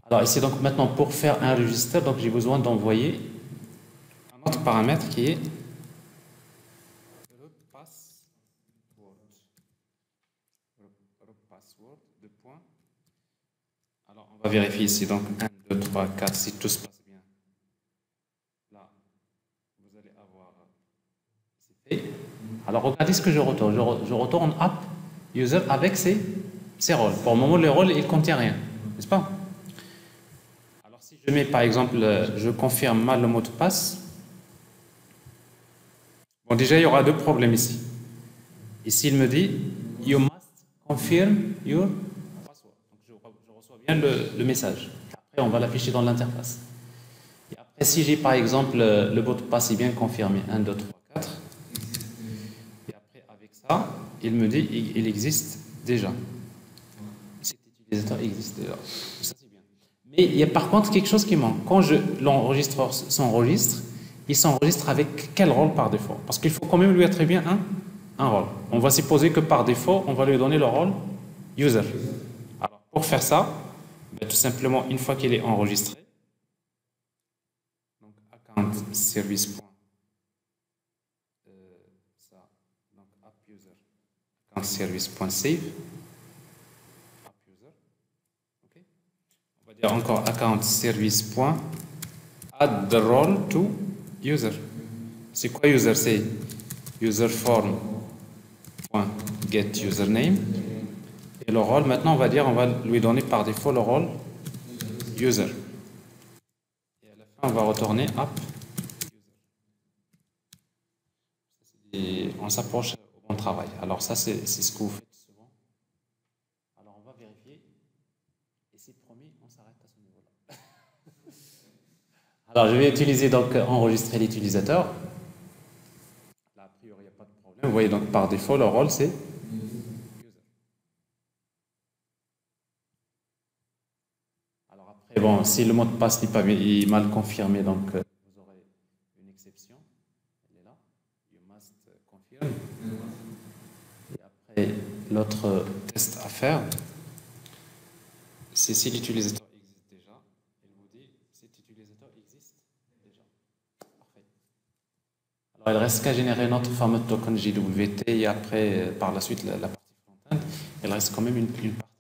Alors ici donc maintenant pour faire un register, donc j'ai besoin d'envoyer un autre paramètre qui est password de point. Alors on va vérifier ici donc 1, 2, 3, 4 si tout se passe bien. Là vous allez avoir c'est fait. Alors regardez ce que je retourne. Je retourne app user avec ses rôles. Pour le moment les rôles ils ne contiennent rien, n'est-ce pas? Si je mets par exemple, je confirme mal le mot de passe, bon déjà il y aura deux problèmes ici. Ici il me dit you must confirm your password. Donc je reçois bien le message. Après on va l'afficher dans l'interface. Et après si j'ai par exemple le mot de passe est bien confirmé, 1, 2, 3, 4. Et après avec ça, il me dit il existe déjà. Cet utilisateur existe déjà. Ça, mais il y a par contre quelque chose qui manque. Quand l'enregistreur s'enregistre, il s'enregistre avec quel rôle par défaut? Parce qu'il faut quand même lui attribuer un rôle. On va supposer que par défaut, on va lui donner le rôle user. Alors, pour faire ça, ben, tout simplement, une fois qu'il est enregistré, donc account service. Donc app user, account service.save. Encore account service add the role to user. C'est quoi user? C'est userform get username. Et le rôle, maintenant, on va lui donner par défaut le rôle user. Et à la fin, on va retourner app user. Et on s'approche au bon travail. Alors ça, c'est ce que vous faites souvent. Alors on va vérifier. Et c'est promis, on s'arrête à ce niveau-là. Alors je vais utiliser donc enregistrer l'utilisateur. Là, a priori, il n'y a pas de problème. Vous voyez donc par défaut, le rôle c'est user. Alors après, bon, si le mot de passe n'est mal confirmé, donc vous aurez une exception. Elle est là. You must confirm. Et après, l'autre test à faire, c'est si l'utilisateur existe déjà. Il vous dit cet utilisateur existe déjà. Parfait. Alors il reste qu'à générer notre fameux token JWT et après, par la suite, la partie front-end. Il reste quand même une partie.